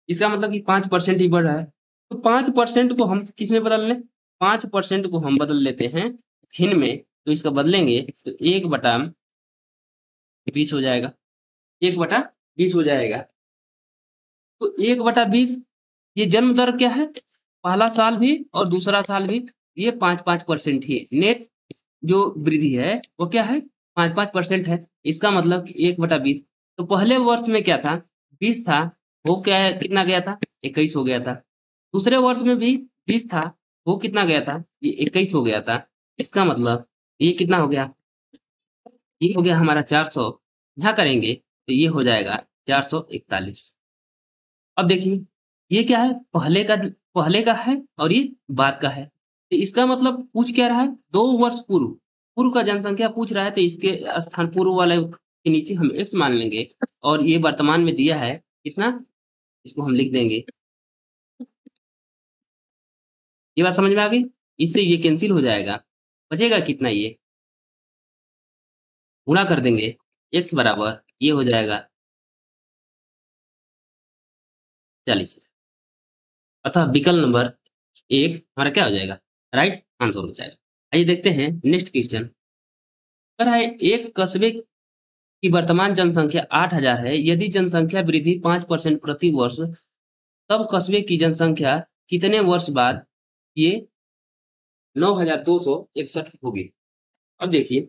इसका मतलब कि 5% ही बढ़ रहा है। तो 5% को हम किस में बदल लें? 5% को हम बदल लेते हैं भिन्न में, तो इसका बदलेंगे तो 1/20 हो जाएगा। 1/20 हो जाएगा। तो 1/20 ये जन्म दर क्या है? पहला साल भी और दूसरा साल भी ये 5-5% ही है। नेट जो वृद्धि है वो क्या है? 5-5% है। इसका मतलब कि 1/20। तो पहले वर्ष में क्या था? 20 था, वो क्या है, कितना गया था? 21 हो गया था। दूसरे वर्ष में भी 20 था, वो कितना गया था? ये 21 हो गया था। इसका मतलब ये कितना हो गया? ये हो गया हमारा 400। यहाँ करेंगे तो ये हो जाएगा 441। अब देखिए, ये क्या है? पहले का है और ये बाद का है। तो इसका मतलब पूछ क्या रहा है? 2 वर्ष पूर्व पूर्व का जनसंख्या पूछ रहा है, तो इसके स्थान पूर्व वाले के नीचे हम x मान लेंगे, और ये वर्तमान में दिया है कितना, इसको हम लिख देंगे। ये बात समझ में आ गई? इससे ये कैंसिल हो जाएगा, बचेगा कितना? ये गुणा कर देंगे, x बराबर ये हो जाएगा 40। अतः विकल्प नंबर 1 हमारा क्या हो जाएगा? राइट आंसर हो जाएगा। आइए देखते हैं नेक्स्ट क्वेश्चन। कह रहा है एक कस्बे की वर्तमान जनसंख्या 8,000 है। यदि जनसंख्या वृद्धि 5% प्रति वर्ष, तब कस्बे की जनसंख्या कितने वर्ष बाद ये 9261 होगी। अब देखिए,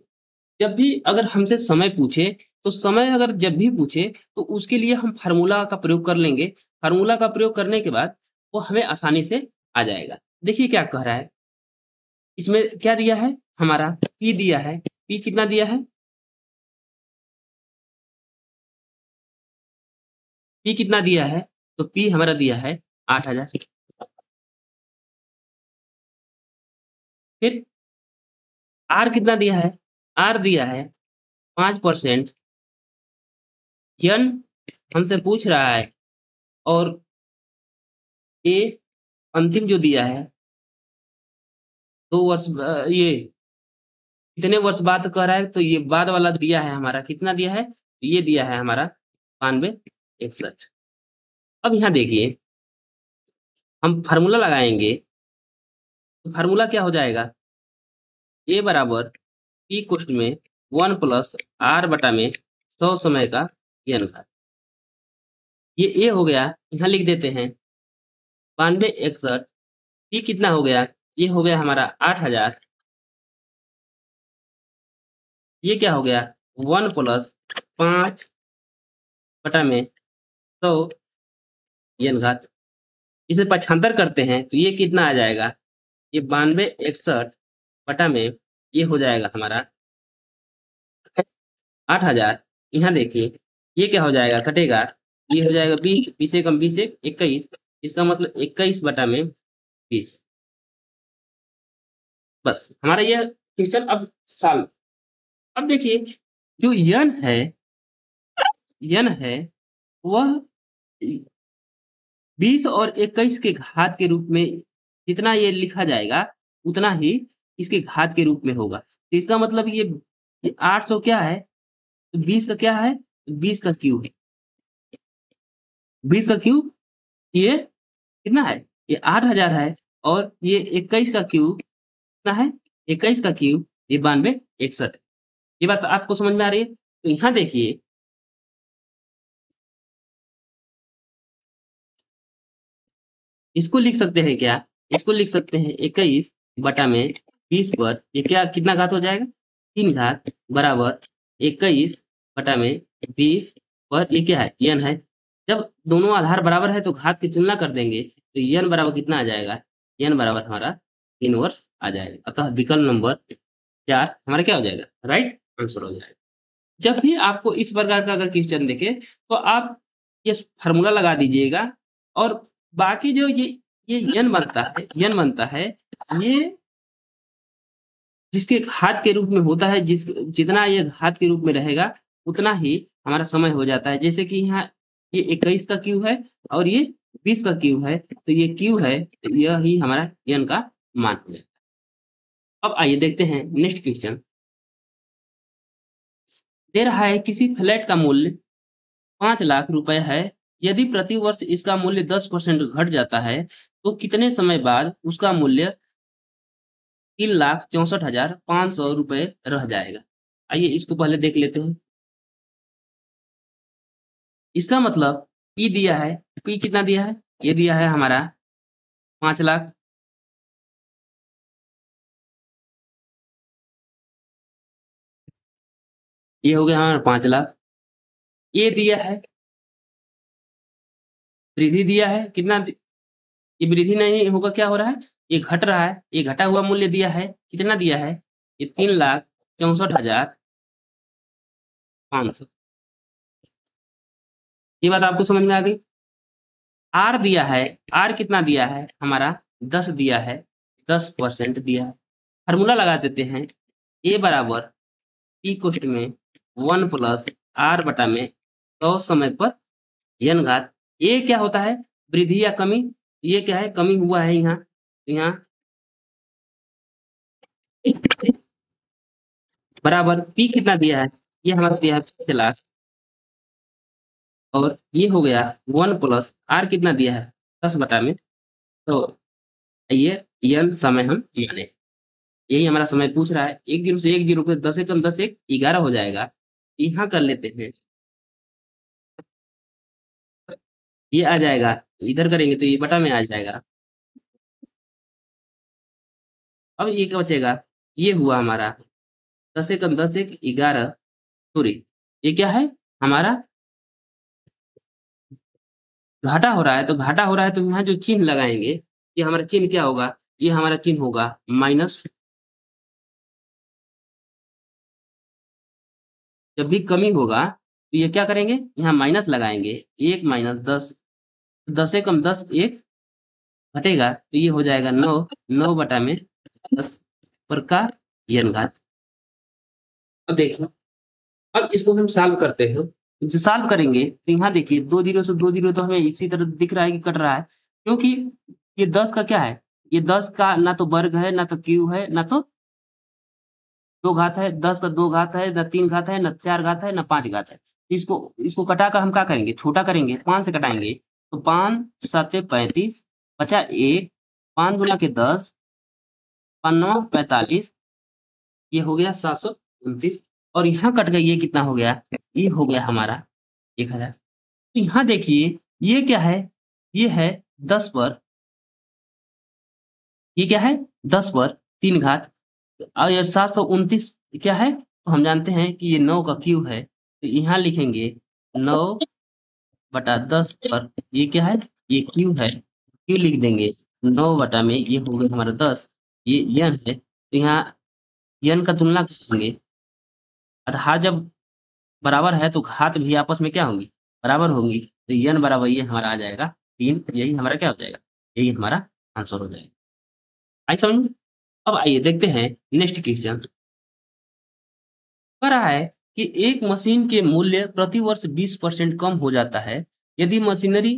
जब भी अगर हमसे समय पूछे, तो समय अगर जब भी पूछे, तो उसके लिए हम फ़ॉर्मूला का प्रयोग कर लेंगे। फ़ॉर्मूला का प्रयोग करने के बाद वो हमें आसानी से आ जाएगा। देखिए क्या कह रहा है, इसमें क्या दिया है हमारा P दिया है। P कितना दिया है? P कितना दिया है? तो P हमारा दिया है 8000। फिर R कितना दिया है? R दिया है 5%। N हमसे पूछ रहा है और A अंतिम जो दिया है 2 वर्ष ये कितने वर्ष बाद कह रहा है, तो ये बाद वाला दिया है हमारा कितना दिया है? तो ये दिया है हमारा 9261। अब यहाँ देखिए, हम फ़ॉर्मूला लगाएँगे, तो फ़ॉर्मूला क्या हो जाएगा? A बराबर P कोष्ठ में 1 प्लस R बटा में 100 समय का n घात। ये A हो गया, यहाँ लिख देते हैं 9261। P कितना हो गया? ये हो गया हमारा 8000। ये क्या हो गया? 1 प्लस 5 बटा में 100 n घात। इसे पक्षांतर करते हैं तो ये कितना आ जाएगा? ये 9261 बटा में ये हो जाएगा हमारा 8000। यहाँ देखिए, ये क्या हो जाएगा? कटेगा, ये हो जाएगा 20, 20 से कम 20 से 21। इसका मतलब 21 बटा में 20। बस हमारा यह क्वेश्चन अब सॉल्व। अब देखिए, जो यन है वह 20 और 21 के घात के रूप में जितना ये लिखा जाएगा, उतना ही इसके घात के रूप में होगा। तो इसका मतलब ये 800 क्या है? तो 20 का क्या है? 20 का क्यूब है। 20 का क्यूब ये कितना है? ये 8000 है। और ये 21 का क्यूब कितना है? 21 का क्यूब ये 9261 है। ये बात आपको समझ में आ रही है? तो यहाँ देखिए, इसको लिख सकते हैं क्या? इसको लिख सकते हैं 21 बटा में 20 पर ये क्या कितना घात हो जाएगा? 3 घात बराबर 21 बटा में 20 पर ये क्या है? n है। जब दोनों आधार बराबर है तो घात की तुलना कर देंगे, तो n बराबर कितना आ जाएगा? n बराबर हमारा 3 वर्ष आ जाएगा। अतः विकल्प नंबर 4 हमारा क्या हो जाएगा? राइट आंसर हो जाएगा। जब भी आपको इस प्रकार का अगर क्वेश्चन दिखे, तो आप ये फ़ॉर्मूला लगा दीजिएगा। और बाकी जो ये यन बनता है, ये जिसके घात के रूप में होता है, जितना ये घात के रूप में रहेगा, उतना ही हमारा समय हो जाता है। जैसे कि यहाँ ये 21 का क्यू है और ये 20 का क्यू है, तो ये क्यू है, तो यह ही हमारा यन का मान हो जाएगा। अब आइए देखते हैं नेक्स्ट क्वेश्चन। दे रहा है किसी फ्लैट का मूल्य 5 लाख रुपए है। यदि प्रति वर्ष इसका मूल्य 10% घट जाता है, तो कितने समय बाद उसका मूल्य 3,64,500 रुपए रह जाएगा? आइए इसको पहले देख लेते हैं। इसका मतलब P दिया है, P कितना दिया है? ये दिया है हमारा 5 लाख। ये हो गया हमारा 5 लाख। ये दिया है, वृद्धि दिया है कितना ये वृद्धि नहीं होगा, क्या हो रहा है? ये घट रहा है। ये घटा हुआ मूल्य दिया है, कितना दिया है? ये 3,64,500। ये बात आपको समझ में आ गई? आर दिया है, आर कितना दिया है हमारा? 10 दिया है, 10% दिया है। फार्मूला लगा देते हैं, ए बराबर पी कोष्ठ में 1 प्लस आर बटा में 100 समय पर n घात। ये क्या होता है? वृद्धि या कमी? ये क्या है? कमी हुआ है यहाँ, तो यहाँ बराबर पी कितना दिया है? ये हमारा दिया है 5 लाख। और ये हो गया 1 प्लस आर कितना दिया है? 10 बटा में। तो ये n समय हम माने, यही हमारा समय पूछ रहा है। 1 जीरो से 1 जीरो को 10 से कम 10 1 11 हो जाएगा। यहाँ कर लेते हैं, ये आ जाएगा, इधर करेंगे तो ये बटा में आ जाएगा। अब ये क्या बचेगा, ये हुआ हमारा 10 एकम 10 एक 11, सॉरी ये क्या है हमारा घाटा हो रहा है, तो घाटा हो रहा है तो यहाँ जो चिन्ह लगाएंगे, ये हमारा चिन्ह क्या होगा, ये हमारा चिन्ह होगा माइनस। जब भी कमी होगा तो ये क्या करेंगे, यहाँ माइनस लगाएंगे, 1 माइनस 10, 10 एकम 10 एक घटेगा तो ये हो जाएगा 9, 9 बटा में 10 पर का n घात। अब देखिए, अब इसको हम सॉल्व करते हैं। जो सॉल्व करेंगे तो यहाँ देखिए 2 जीरो से 2 जीरो तो हमें इसी तरह दिख रहा है कि कट रहा है, क्योंकि ये 10 का क्या है, ये 10 का ना तो वर्ग है, ना तो क्यू है, ना तो 2 घात है। 10 का 2 घात है, ना 3 घात है, ना 4 घात है, ना 5 घात है। इसको इसको कटाकर हम क्या करेंगे, छोटा करेंगे, 5 से कटाएंगे तो 5 7 35 बचा 1, 5 गुना के 10, 5 9 45, ये हो गया 729 और यहाँ कट गई, ये कितना हो गया, ये हो गया हमारा 1000। तो यहाँ देखिए ये क्या है, ये है 10 पर, ये क्या है 10 पर 3 घात और ये 729 क्या है, तो हम जानते हैं कि ये 9 का क्यूब है, तो यहाँ लिखेंगे 9 बटा 10 पर ये क्या है, ये क्यूब है, क्यू लिख देंगे, 9 बटा में ये हो गया हमारा 10, ये n है, तो यहाँ n का तुलना करेंगे, आधार जब बराबर है तो घात भी आपस में क्या होंगी, बराबर होंगी, तो n बराबर ये हमारा आ जाएगा 3, यही हमारा क्या हो जाएगा, यही हमारा आंसर हो जाएगा। आई समझ में? अब आइए देखते हैं नेक्स्ट क्वेश्चन। कह रहा है कि एक मशीन के मूल्य प्रति वर्ष 20% कम हो जाता है यदि मशीनरी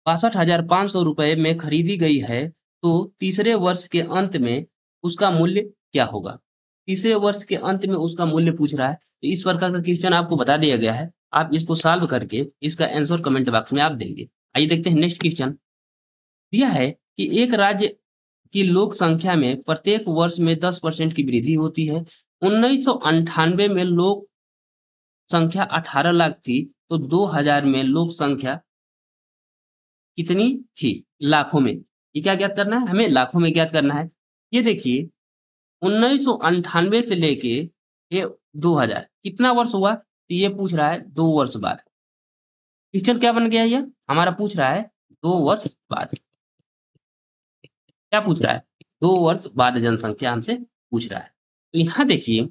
62,500 रुपए में खरीदी गई है, तो तीसरे वर्ष के अंत में उसका मूल्य क्या होगा। तीसरे वर्ष के अंत में उसका मूल्य पूछ रहा है, तो इस प्रकार का क्वेश्चन आपको बता दिया गया है, आप इसको सॉल्व करके इसका आंसर कमेंट बॉक्स में आप देंगे। आइए देखते हैं नेक्स्ट क्वेश्चन। दिया है कि एक राज्य की लोक संख्या में प्रत्येक वर्ष में 10% की वृद्धि होती है। 1998 में लोक संख्या 18 लाख थी, तो 2000 में लोक संख्या कितनी थी लाखों में। ये क्या ज्ञात करना है, हमें लाखों में ज्ञात करना है। ये देखिए 1998 से लेके ये 2000 कितना वर्ष हुआ, तो ये पूछ रहा है 2 वर्ष बाद। क्वेश्चन क्या बन गया, ये हमारा पूछ रहा है 2 वर्ष बाद। क्या पूछ रहा है, 2 वर्ष बाद जनसंख्या हमसे पूछ रहा है। तो यहाँ देखिए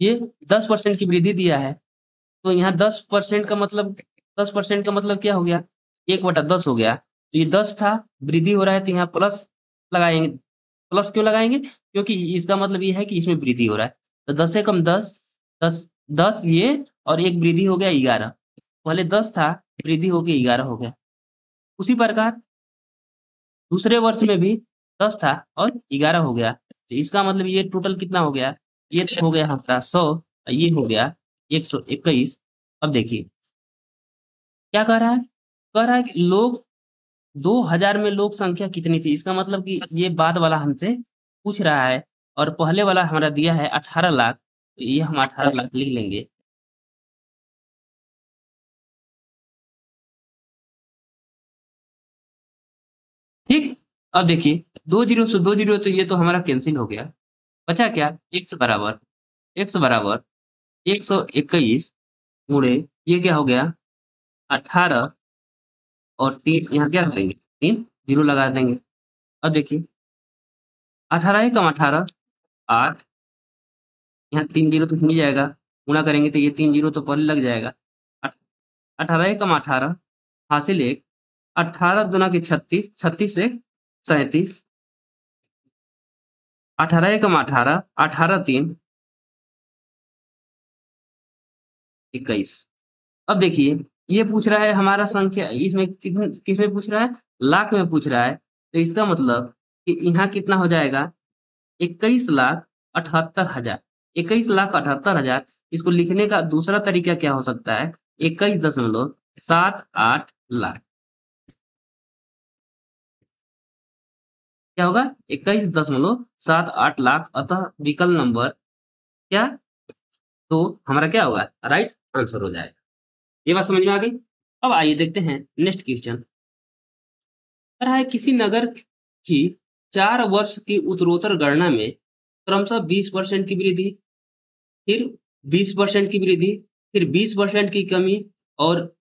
ये 10% की वृद्धि दिया है, तो यहाँ 10% का मतलब 10% का मतलब क्या हो गया, 1/10 हो गया। तो ये 10 था, वृद्धि हो रहा है तो यहाँ प्लस लगाएंगे। प्लस क्यों लगाएंगे, क्योंकि इसका मतलब ये है कि इसमें वृद्धि हो रहा है। तो 10 से कम 10, 10 10 ये और एक वृद्धि हो गया 11, पहले 10 था, वृद्धि होके 11 हो गया। उसी प्रकार दूसरे वर्ष में भी 10 था और 11 हो गया, तो इसका मतलब ये टोटल कितना हो गया, ये तो हो गया हमारा 100, ये हो गया 121। अब देखिए क्या कह रहा है, कह रहा है कि लोग 2000 में लोक संख्या कितनी थी, इसका मतलब कि ये बाद वाला हमसे पूछ रहा है और पहले वाला हमारा दिया है 18 लाख, तो ये हम 18 लाख लिख लेंगे। ठीक, अब देखिए 2 जीरो से 2 जीरो तो ये तो हमारा कैंसिल हो गया, बचा क्या, x बराबर 121 गुणे ये क्या हो गया 18 और 3 यहाँ क्या करेंगे, 3 जीरो लगा देंगे। अब देखिए 18 ही कम 18 8, यहाँ 3 जीरो तो मिल जाएगा, गुणा करेंगे तो ये 3 जीरो तो पहले लग जाएगा। 18 एकम 18 हासिल 1, 18 दूना के 36, 36 से 37, 18 एकम 18, 18 3 21। अब देखिए ये पूछ रहा है हमारा संख्या, इसमें किस में पूछ रहा है, लाख में पूछ रहा है, तो इसका मतलब कि यहाँ कितना हो जाएगा 21,78,000। 21,78,000 इसको लिखने का दूसरा तरीका क्या हो सकता है, 21.78 लाख। क्या होगा 21.78 लाख, अतः विकल्प नंबर क्या, तो हमारा क्या होगा, राइट आंसर हो जाएगा। ये बात समझ में आ गई। अब आइए देखते हैं नेक्स्ट क्वेश्चन। कह रहा है किसी नगर की 4 वर्ष की उत्तरोत्तर गणना में क्रमशः 20% की वृद्धि, फिर 20% की वृद्धि, फिर 20% की कमी और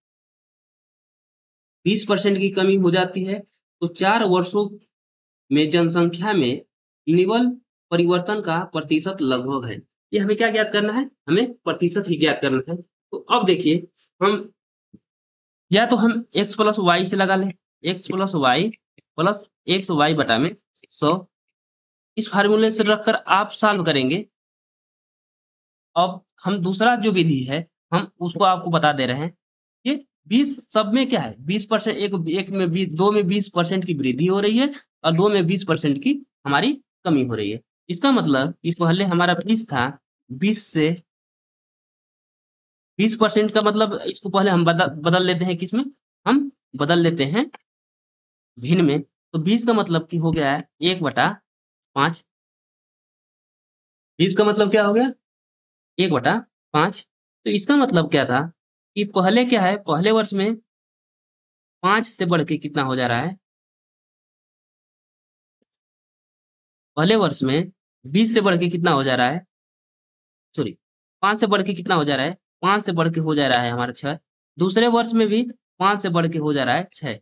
20% की कमी हो जाती है। तो 4 वर्षों में जनसंख्या में निवल परिवर्तन का प्रतिशत लगभग है। ये हमें क्या ज्ञात करना है? हमें प्रतिशत ही ज्ञात करना है। तो अब देखिए, हम या तो हम x प्लस वाई से लगा लें, x plus Y plus X Y बटा में 100, इस फार्मूले से रखकर आप सॉल्व करेंगे। अब हम दूसरा जो विधि है, हम उसको आपको बता दे रहे हैं। ये 20 सब में क्या है? 20%, एक में 20, 2 में 20% की वृद्धि हो रही है और 2 में 20% की हमारी कमी हो रही है। इसका मतलब कि पहले हमारा 20 था, 20 से 20% का मतलब इसको पहले हम बदल लेते हैं किसमें? हम बदल लेते हैं भिन्न में। तो 20 का मतलब कि हो गया है 1/5। 20 का मतलब क्या हो गया? 1/5। तो इसका मतलब क्या था कि पहले क्या है? पहले वर्ष में 5 से बढ़ के कितना हो जा रहा है? पहले वर्ष में 20 से बढ़ के कितना हो जा रहा है? सॉरी, 5 से बढ़ के कितना हो जा रहा है? 5 से बढ़ के हो जा रहा है हमारा 6। दूसरे वर्ष में भी 5 से बढ़ के हो जा रहा है 6।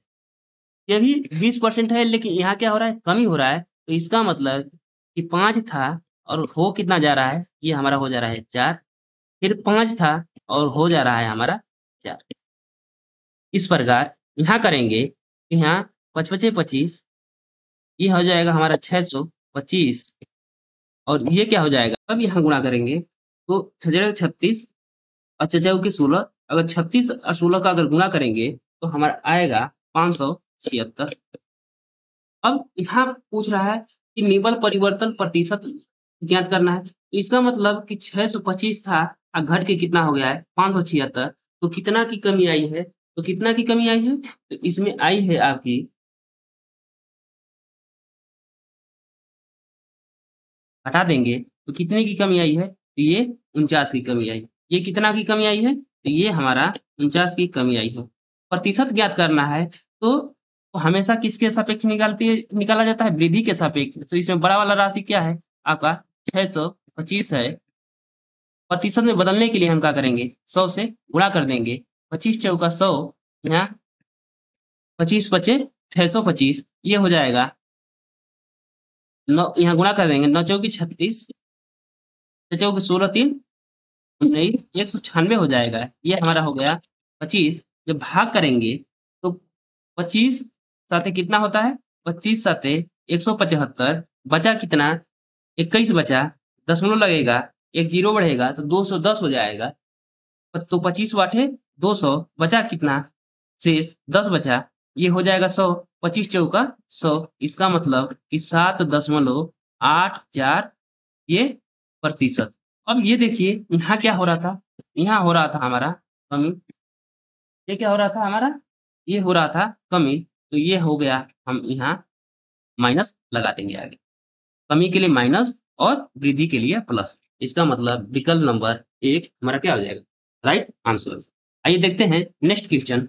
ये भी 20% है, लेकिन यहाँ क्या हो रहा है? कमी हो रहा है। तो इसका मतलब कि 5 था और हो कितना जा रहा है? ये हमारा हो जा रहा है 4। फिर 5 था और हो जा रहा है हमारा 4। इस प्रकार यहाँ करेंगे, तो यहाँ 5 पचे 25, ये हो जाएगा हमारा 625 और ये क्या हो जाएगा? अब यहाँ गुणा करेंगे तो 6 36 और 6 के 16, अगर 36 और 16 का अगर गुणा करेंगे तो हमारा आएगा 576। अब यहाँ पूछ रहा है कि निवल परिवर्तन प्रतिशत ज्ञात करना है। तो इसका मतलब कि 625 था और घट के कितना हो गया है? 576। तो कितना की कमी आई है? तो कितना की कमी आई है? तो इसमें आई है आपकी, हटा देंगे तो कितने की कमी आई है? तो ये 49 की कमी आई। ये कितना की कमी आई है? तो ये हमारा 49 की कमी आई है। प्रतिशत ज्ञात करना है तो हमेशा किसके सापेक्ष निकाला जाता है? वृद्धि के सापेक्ष। तो इसमें बड़ा वाला राशि क्या है? आपका 625 है। प्रतिशत में बदलने के लिए हम क्या करेंगे? 100 से गुणा कर देंगे। 25 चौका 100, यहाँ 25 पचे 625, ये हो जाएगा 9, यहाँ गुणा कर देंगे। 9 चौकी 36, 6 चौके 16, 3 19, 196 हो जाएगा। ये हमारा हो गया 25। जब भाग करेंगे तो 25 साते कितना होता है? 25 साते 175, बचा कितना? 21 बचा, दशमलव लगेगा, एक जीरो बढ़ेगा तो 210 हो जाएगा। तो 25 वाटे 200, बचा कितना? शेष 10 बचा, ये हो जाएगा 100। 25 चौका 100, इसका मतलब कि 7.84 ये प्रतिशत। अब ये देखिए यहाँ क्या हो रहा था? यहाँ हो रहा था हमारा कमी। ये क्या हो रहा था हमारा? ये हो रहा था कमी। तो ये हो गया, हम यहाँ माइनस लगा देंगे आगे। कमी के लिए माइनस और वृद्धि के लिए प्लस। इसका मतलब विकल्प नंबर 1 हमारा क्या हो जाएगा? Right answer. आइए देखते हैं नेक्स्ट क्वेश्चन।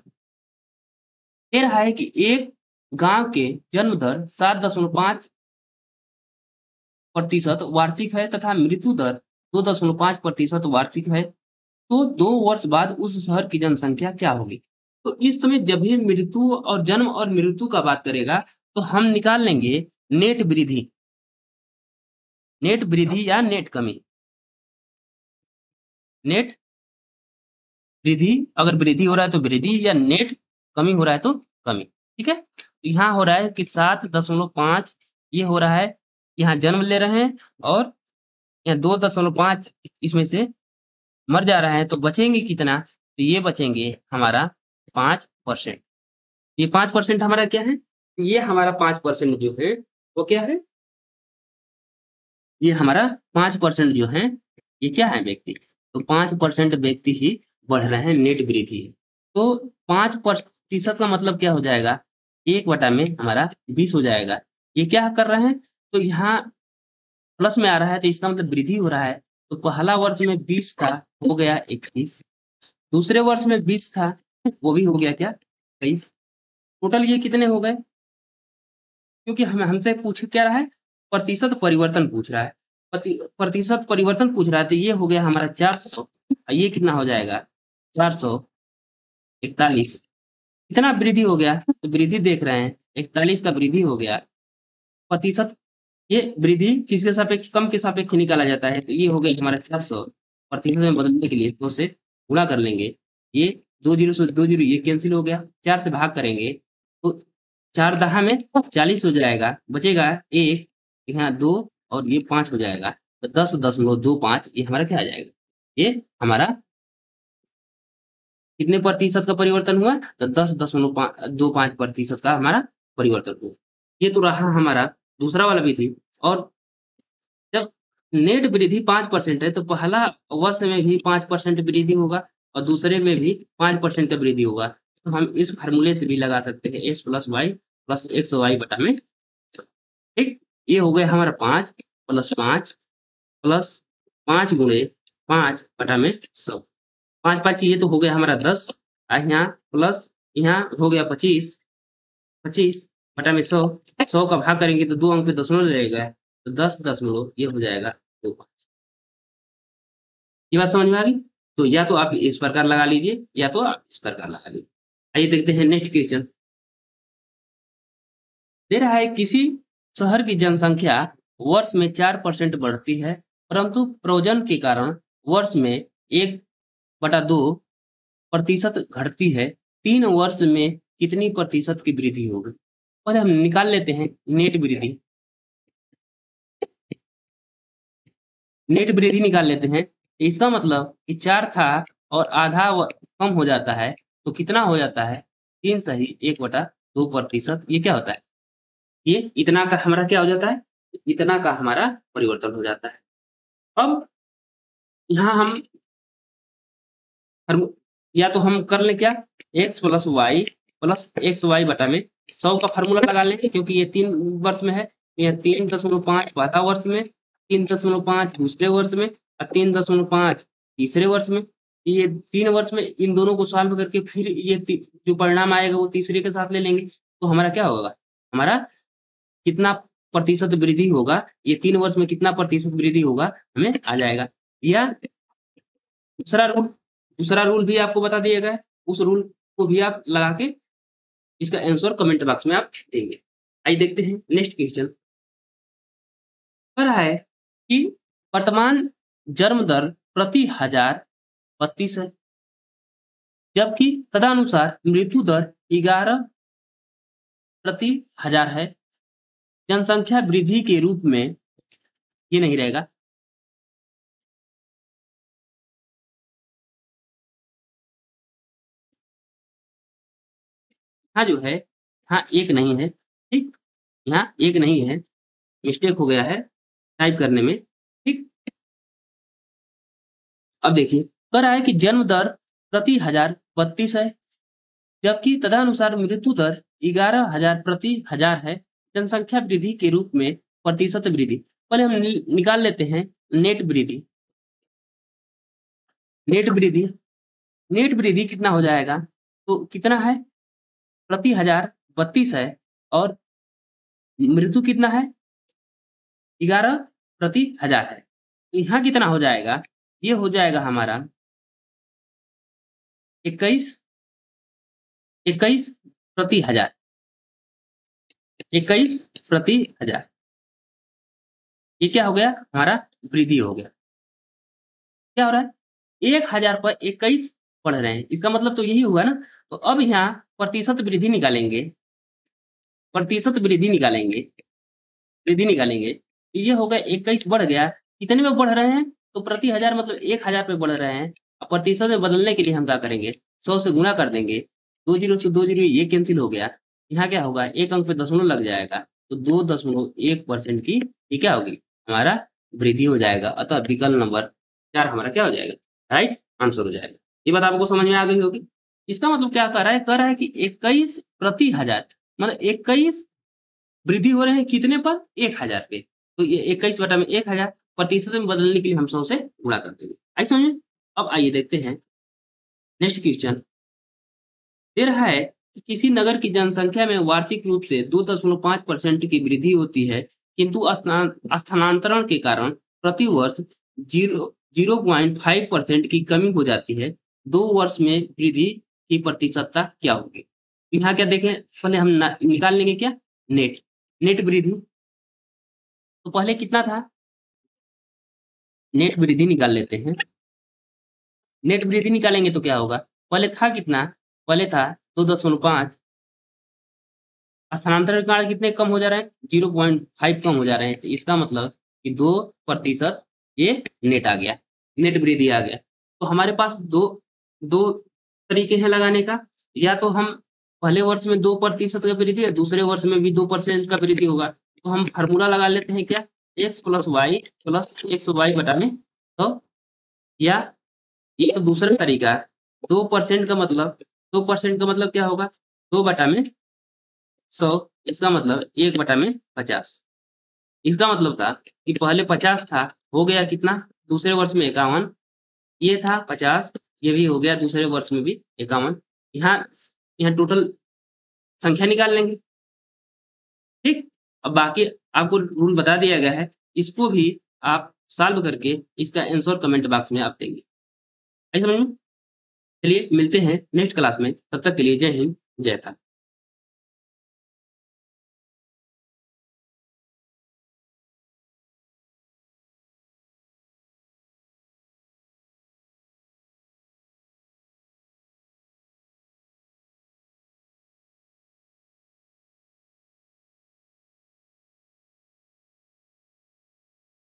कह रहा है कि एक गांव के जन्म दर 7.5% वार्षिक है तथा मृत्यु दर 2.5% वार्षिक है। तो 2 वर्ष बाद उस शहर की जनसंख्या क्या होगी? तो इस समय जब भी मृत्यु और जन्म और मृत्यु का बात करेगा तो हम निकाल लेंगे नेट वृद्धि, नेट वृद्धि या नेट कमी। नेट वृद्धि, अगर वृद्धि हो रहा है तो वृद्धि, या नेट कमी हो रहा है तो कमी। ठीक है, तो यहाँ हो रहा है कि 7.5 ये हो रहा है, यहाँ जन्म ले रहे हैं और यहाँ 2.5 इसमें से मर जा रहा है। तो बचेंगे कितना? तो ये बचेंगे हमारा 5%। ये 5% हमारा क्या है? ये हमारा 5% जो है वो क्या है? ये हमारा 5% जो है ये क्या है? व्यक्ति। तो 5% व्यक्ति ही बढ़ रहे हैं, नेट वृद्धि है। तो 5% का मतलब क्या हो जाएगा? 1 में हमारा 20 हो जाएगा। ये क्या कर रहे हैं? तो यहाँ प्लस में आ रहा है तो इसका मतलब वृद्धि हो रहा है। तो पहला वर्ष में 20 था, हो गया 21। दूसरे वर्ष में 20 था, वो भी हो गया क्या? 23। टोटल ये कितने हो गए? क्योंकि हमसे पूछ क्या रहा है, प्रतिशत परिवर्तन पूछ रहा है। प्रतिशत परिवर्तन पूछ रहा है, तो ये हो गया हमारा 400, ये कितना हो जाएगा 441। कितना वृद्धि हो गया, तो वृद्धि देख रहे हैं 41 का वृद्धि हो गया। प्रतिशत, ये वृद्धि किसके सापेक्ष, कम के सापेक्ष निकाला जाता है, तो ये हो गया हमारा 400। प्रतिशत में बदलने के लिए 2 से गुणा कर लेंगे, ये 2 जीरो से 2 जीरो ये कैंसिल हो गया, 4 से भाग करेंगे तो 4 दहा में 40 हो जाएगा, बचेगा 1, यहाँ 2 और ये 5 हो जाएगा, तो 10.25 ये हमारा क्या आ जाएगा, ये हमारा कितने प्रतिशत का परिवर्तन हुआ, तो 10.25% का हमारा परिवर्तन हुआ। ये तो रहा हमारा दूसरा वाला विधि। और जब नेट वृद्धि 5% है, तो पहला वर्ष में भी 5% वृद्धि होगा और दूसरे में भी 5% का वृद्धि होगा। तो हम इस फार्मूले से भी लगा सकते हैं, x plus Y plus X Y बटा में, ठीक। ये हो गया हमारा 5 प्लस 5 प्लस 5 गुणे 5 बटा में 100। 5 5 ये तो हो गया हमारा 10, यहाँ प्लस यहाँ हो गया 25, 25 बटा में 100, 100 का भाग करेंगे तो 2 अंक पे दशमलव लगेगा, तो 10 दशमलव ये हो जाएगा 25। ये बात समझ में आ गई? तो या तो आप इस प्रकार लगा लीजिए या तो आप इस प्रकार लगा लीजिए। आइए देखते हैं नेक्स्ट क्वेश्चन। दे रहा है किसी शहर की जनसंख्या वर्ष में 4% बढ़ती है, परंतु प्रयोजन के कारण वर्ष में 1/2% घटती है। 3 वर्ष में कितनी प्रतिशत की वृद्धि होगी? पहले हम निकाल लेते हैं नेट वृद्धि। नेट वृद्धि निकाल लेते हैं। इसका मतलब कि 4 था और आधा कम हो जाता है, तो कितना हो जाता है, 3 सही 1/2%। ये क्या होता है, ये इतना का हमारा क्या हो जाता है, इतना का हमारा परिवर्तन हो जाता है। अब यहाँ हम या तो हम कर लें क्या, x प्लस वाई बटा में 100 का फार्मूला लगा लेंगे, क्योंकि ये 3 वर्ष में है। यह 3.5 पहला वर्ष में, 3.5 दूसरे वर्ष में और 3.5 तीसरे वर्ष में। ये 3 वर्ष में इन दोनों को सॉल्व करके फिर ये जो परिणाम आएगा वो तीसरे के साथ ले लेंगे, तो हमारा क्या होगा, हमारा कितना प्रतिशत वृद्धि होगा, ये 3 वर्ष में कितना प्रतिशत वृद्धि होगा हमें आ जाएगा। या दूसरा रूल भी आपको बता दिया गया है, उस रूल को भी आप लगा के इसका आंसर कमेंट बॉक्स में आप देंगे। आइए देखते हैं नेक्स्ट क्वेश्चन। कह रहा है कि वर्तमान जन्म दर प्रति 1000 32 है, जबकि तदनुसार मृत्यु दर 11 प्रति 1000 है। जनसंख्या वृद्धि के रूप में ये नहीं रहेगा, हाँ जो है, हाँ एक नहीं है, ठीक, यहाँ एक नहीं है, मिस्टेक हो गया है टाइप करने में, ठीक। अब देखिए कह रहा है कि जन्म दर प्रति 1000 32 है, जबकि तदनुसार मृत्यु दर 11,000 प्रति 1000 है। जनसंख्या वृद्धि के रूप में प्रतिशत वृद्धि, पहले हम निकाल लेते हैं नेट वृद्धि। नेट वृद्धि, नेट वृद्धि कितना हो जाएगा, तो कितना है, प्रति 1000 32 है और मृत्यु कितना है 11 प्रति 1000 है। यहाँ कितना हो जाएगा, ये हो जाएगा हमारा 21 प्रति 1000, 21 प्रति 1000। ये क्या हो गया, हमारा वृद्धि हो गया। क्या हो रहा है, 1000 पर 21 बढ़ रहे हैं, इसका मतलब तो यही हुआ ना। तो अब यहाँ प्रतिशत वृद्धि निकालेंगे, प्रतिशत वृद्धि निकालेंगे, वृद्धि निकालेंगे, तो ये हो गया 21 बढ़ गया, कितने में बढ़ रहे हैं, तो प्रति 1000 मतलब 1000 पे बढ़ रहे हैं। अब प्रतिशत में बदलने के लिए हम क्या करेंगे, 100 से गुणा कर देंगे, 2 जीरो से 2 जीरो ये कैंसिल हो गया, यहाँ क्या होगा, एक अंक पे दशमलव लग जाएगा, तो 2.1% की ये क्या होगी, हमारा वृद्धि हो जाएगा। अतः विकल्प नंबर 4 हमारा क्या हो जाएगा, राइट आंसर हो जाएगा। ये बात आपको समझ में आ गई होगी। इसका मतलब क्या कर रहा है, कह रहा है कि 21 प्रति 1000 मतलब 21 वृद्धि हो रहे हैं कितने पर, 1000 पे, तो ये 21 बटा में 1000 प्रतिशत में बदलने के लिए हम 100 से गुणा कर देंगे। आई समझ में? अब आइए देखते हैं नेक्स्ट क्वेश्चन। दे रहा है किसी नगर की जनसंख्या में वार्षिक रूप से 2.5% की वृद्धि होती है, किंतु स्थानांतरण के कारण प्रति वर्ष 0.5% की कमी हो जाती है। 2 वर्ष में वृद्धि की प्रतिशतता क्या होगी? यहाँ क्या देखें, पहले हम निकाल लेंगे क्या, नेट वृद्धि। तो पहले कितना था, नेट वृद्धि निकाल लेते हैं। नेट वृद्धि निकालेंगे तो क्या होगा, पहले था कितना, पहले था 2.5, स्थानांतरण के कारण कितने कम हो जा रहे हैं, 0.5 कम हो जा रहे हैं। तो इसका मतलब कि 2% ये नेट आ गया, नेट वृद्धि आ गया। तो हमारे पास दो दो तरीके हैं लगाने का, या तो हम पहले वर्ष में 2% का वृद्धि है, दूसरे वर्ष में भी 2% का वृद्धि होगा। तो हम फार्मूला लगा लेते हैं क्या, x + y + xy बटा में, तो या ये तो दूसरा तरीका है। 2% का मतलब 2% का मतलब क्या होगा, 2 बटा में 100, इसका मतलब 1 बटा में 50। इसका मतलब था कि पहले 50 था, हो गया कितना, दूसरे वर्ष में 51, ये था 50, ये भी हो गया दूसरे वर्ष में भी 51। यहाँ यहाँ टोटल संख्या निकाल लेंगे, ठीक। अब बाकी आपको रूल बता दिया गया है, इसको भी आप सॉल्व करके इसका आंसर कमेंट बॉक्स में आप देंगे। आई समझ में? चलिए मिलते हैं नेक्स्ट क्लास में, तब तक के लिए जय हिंद, जय भारत।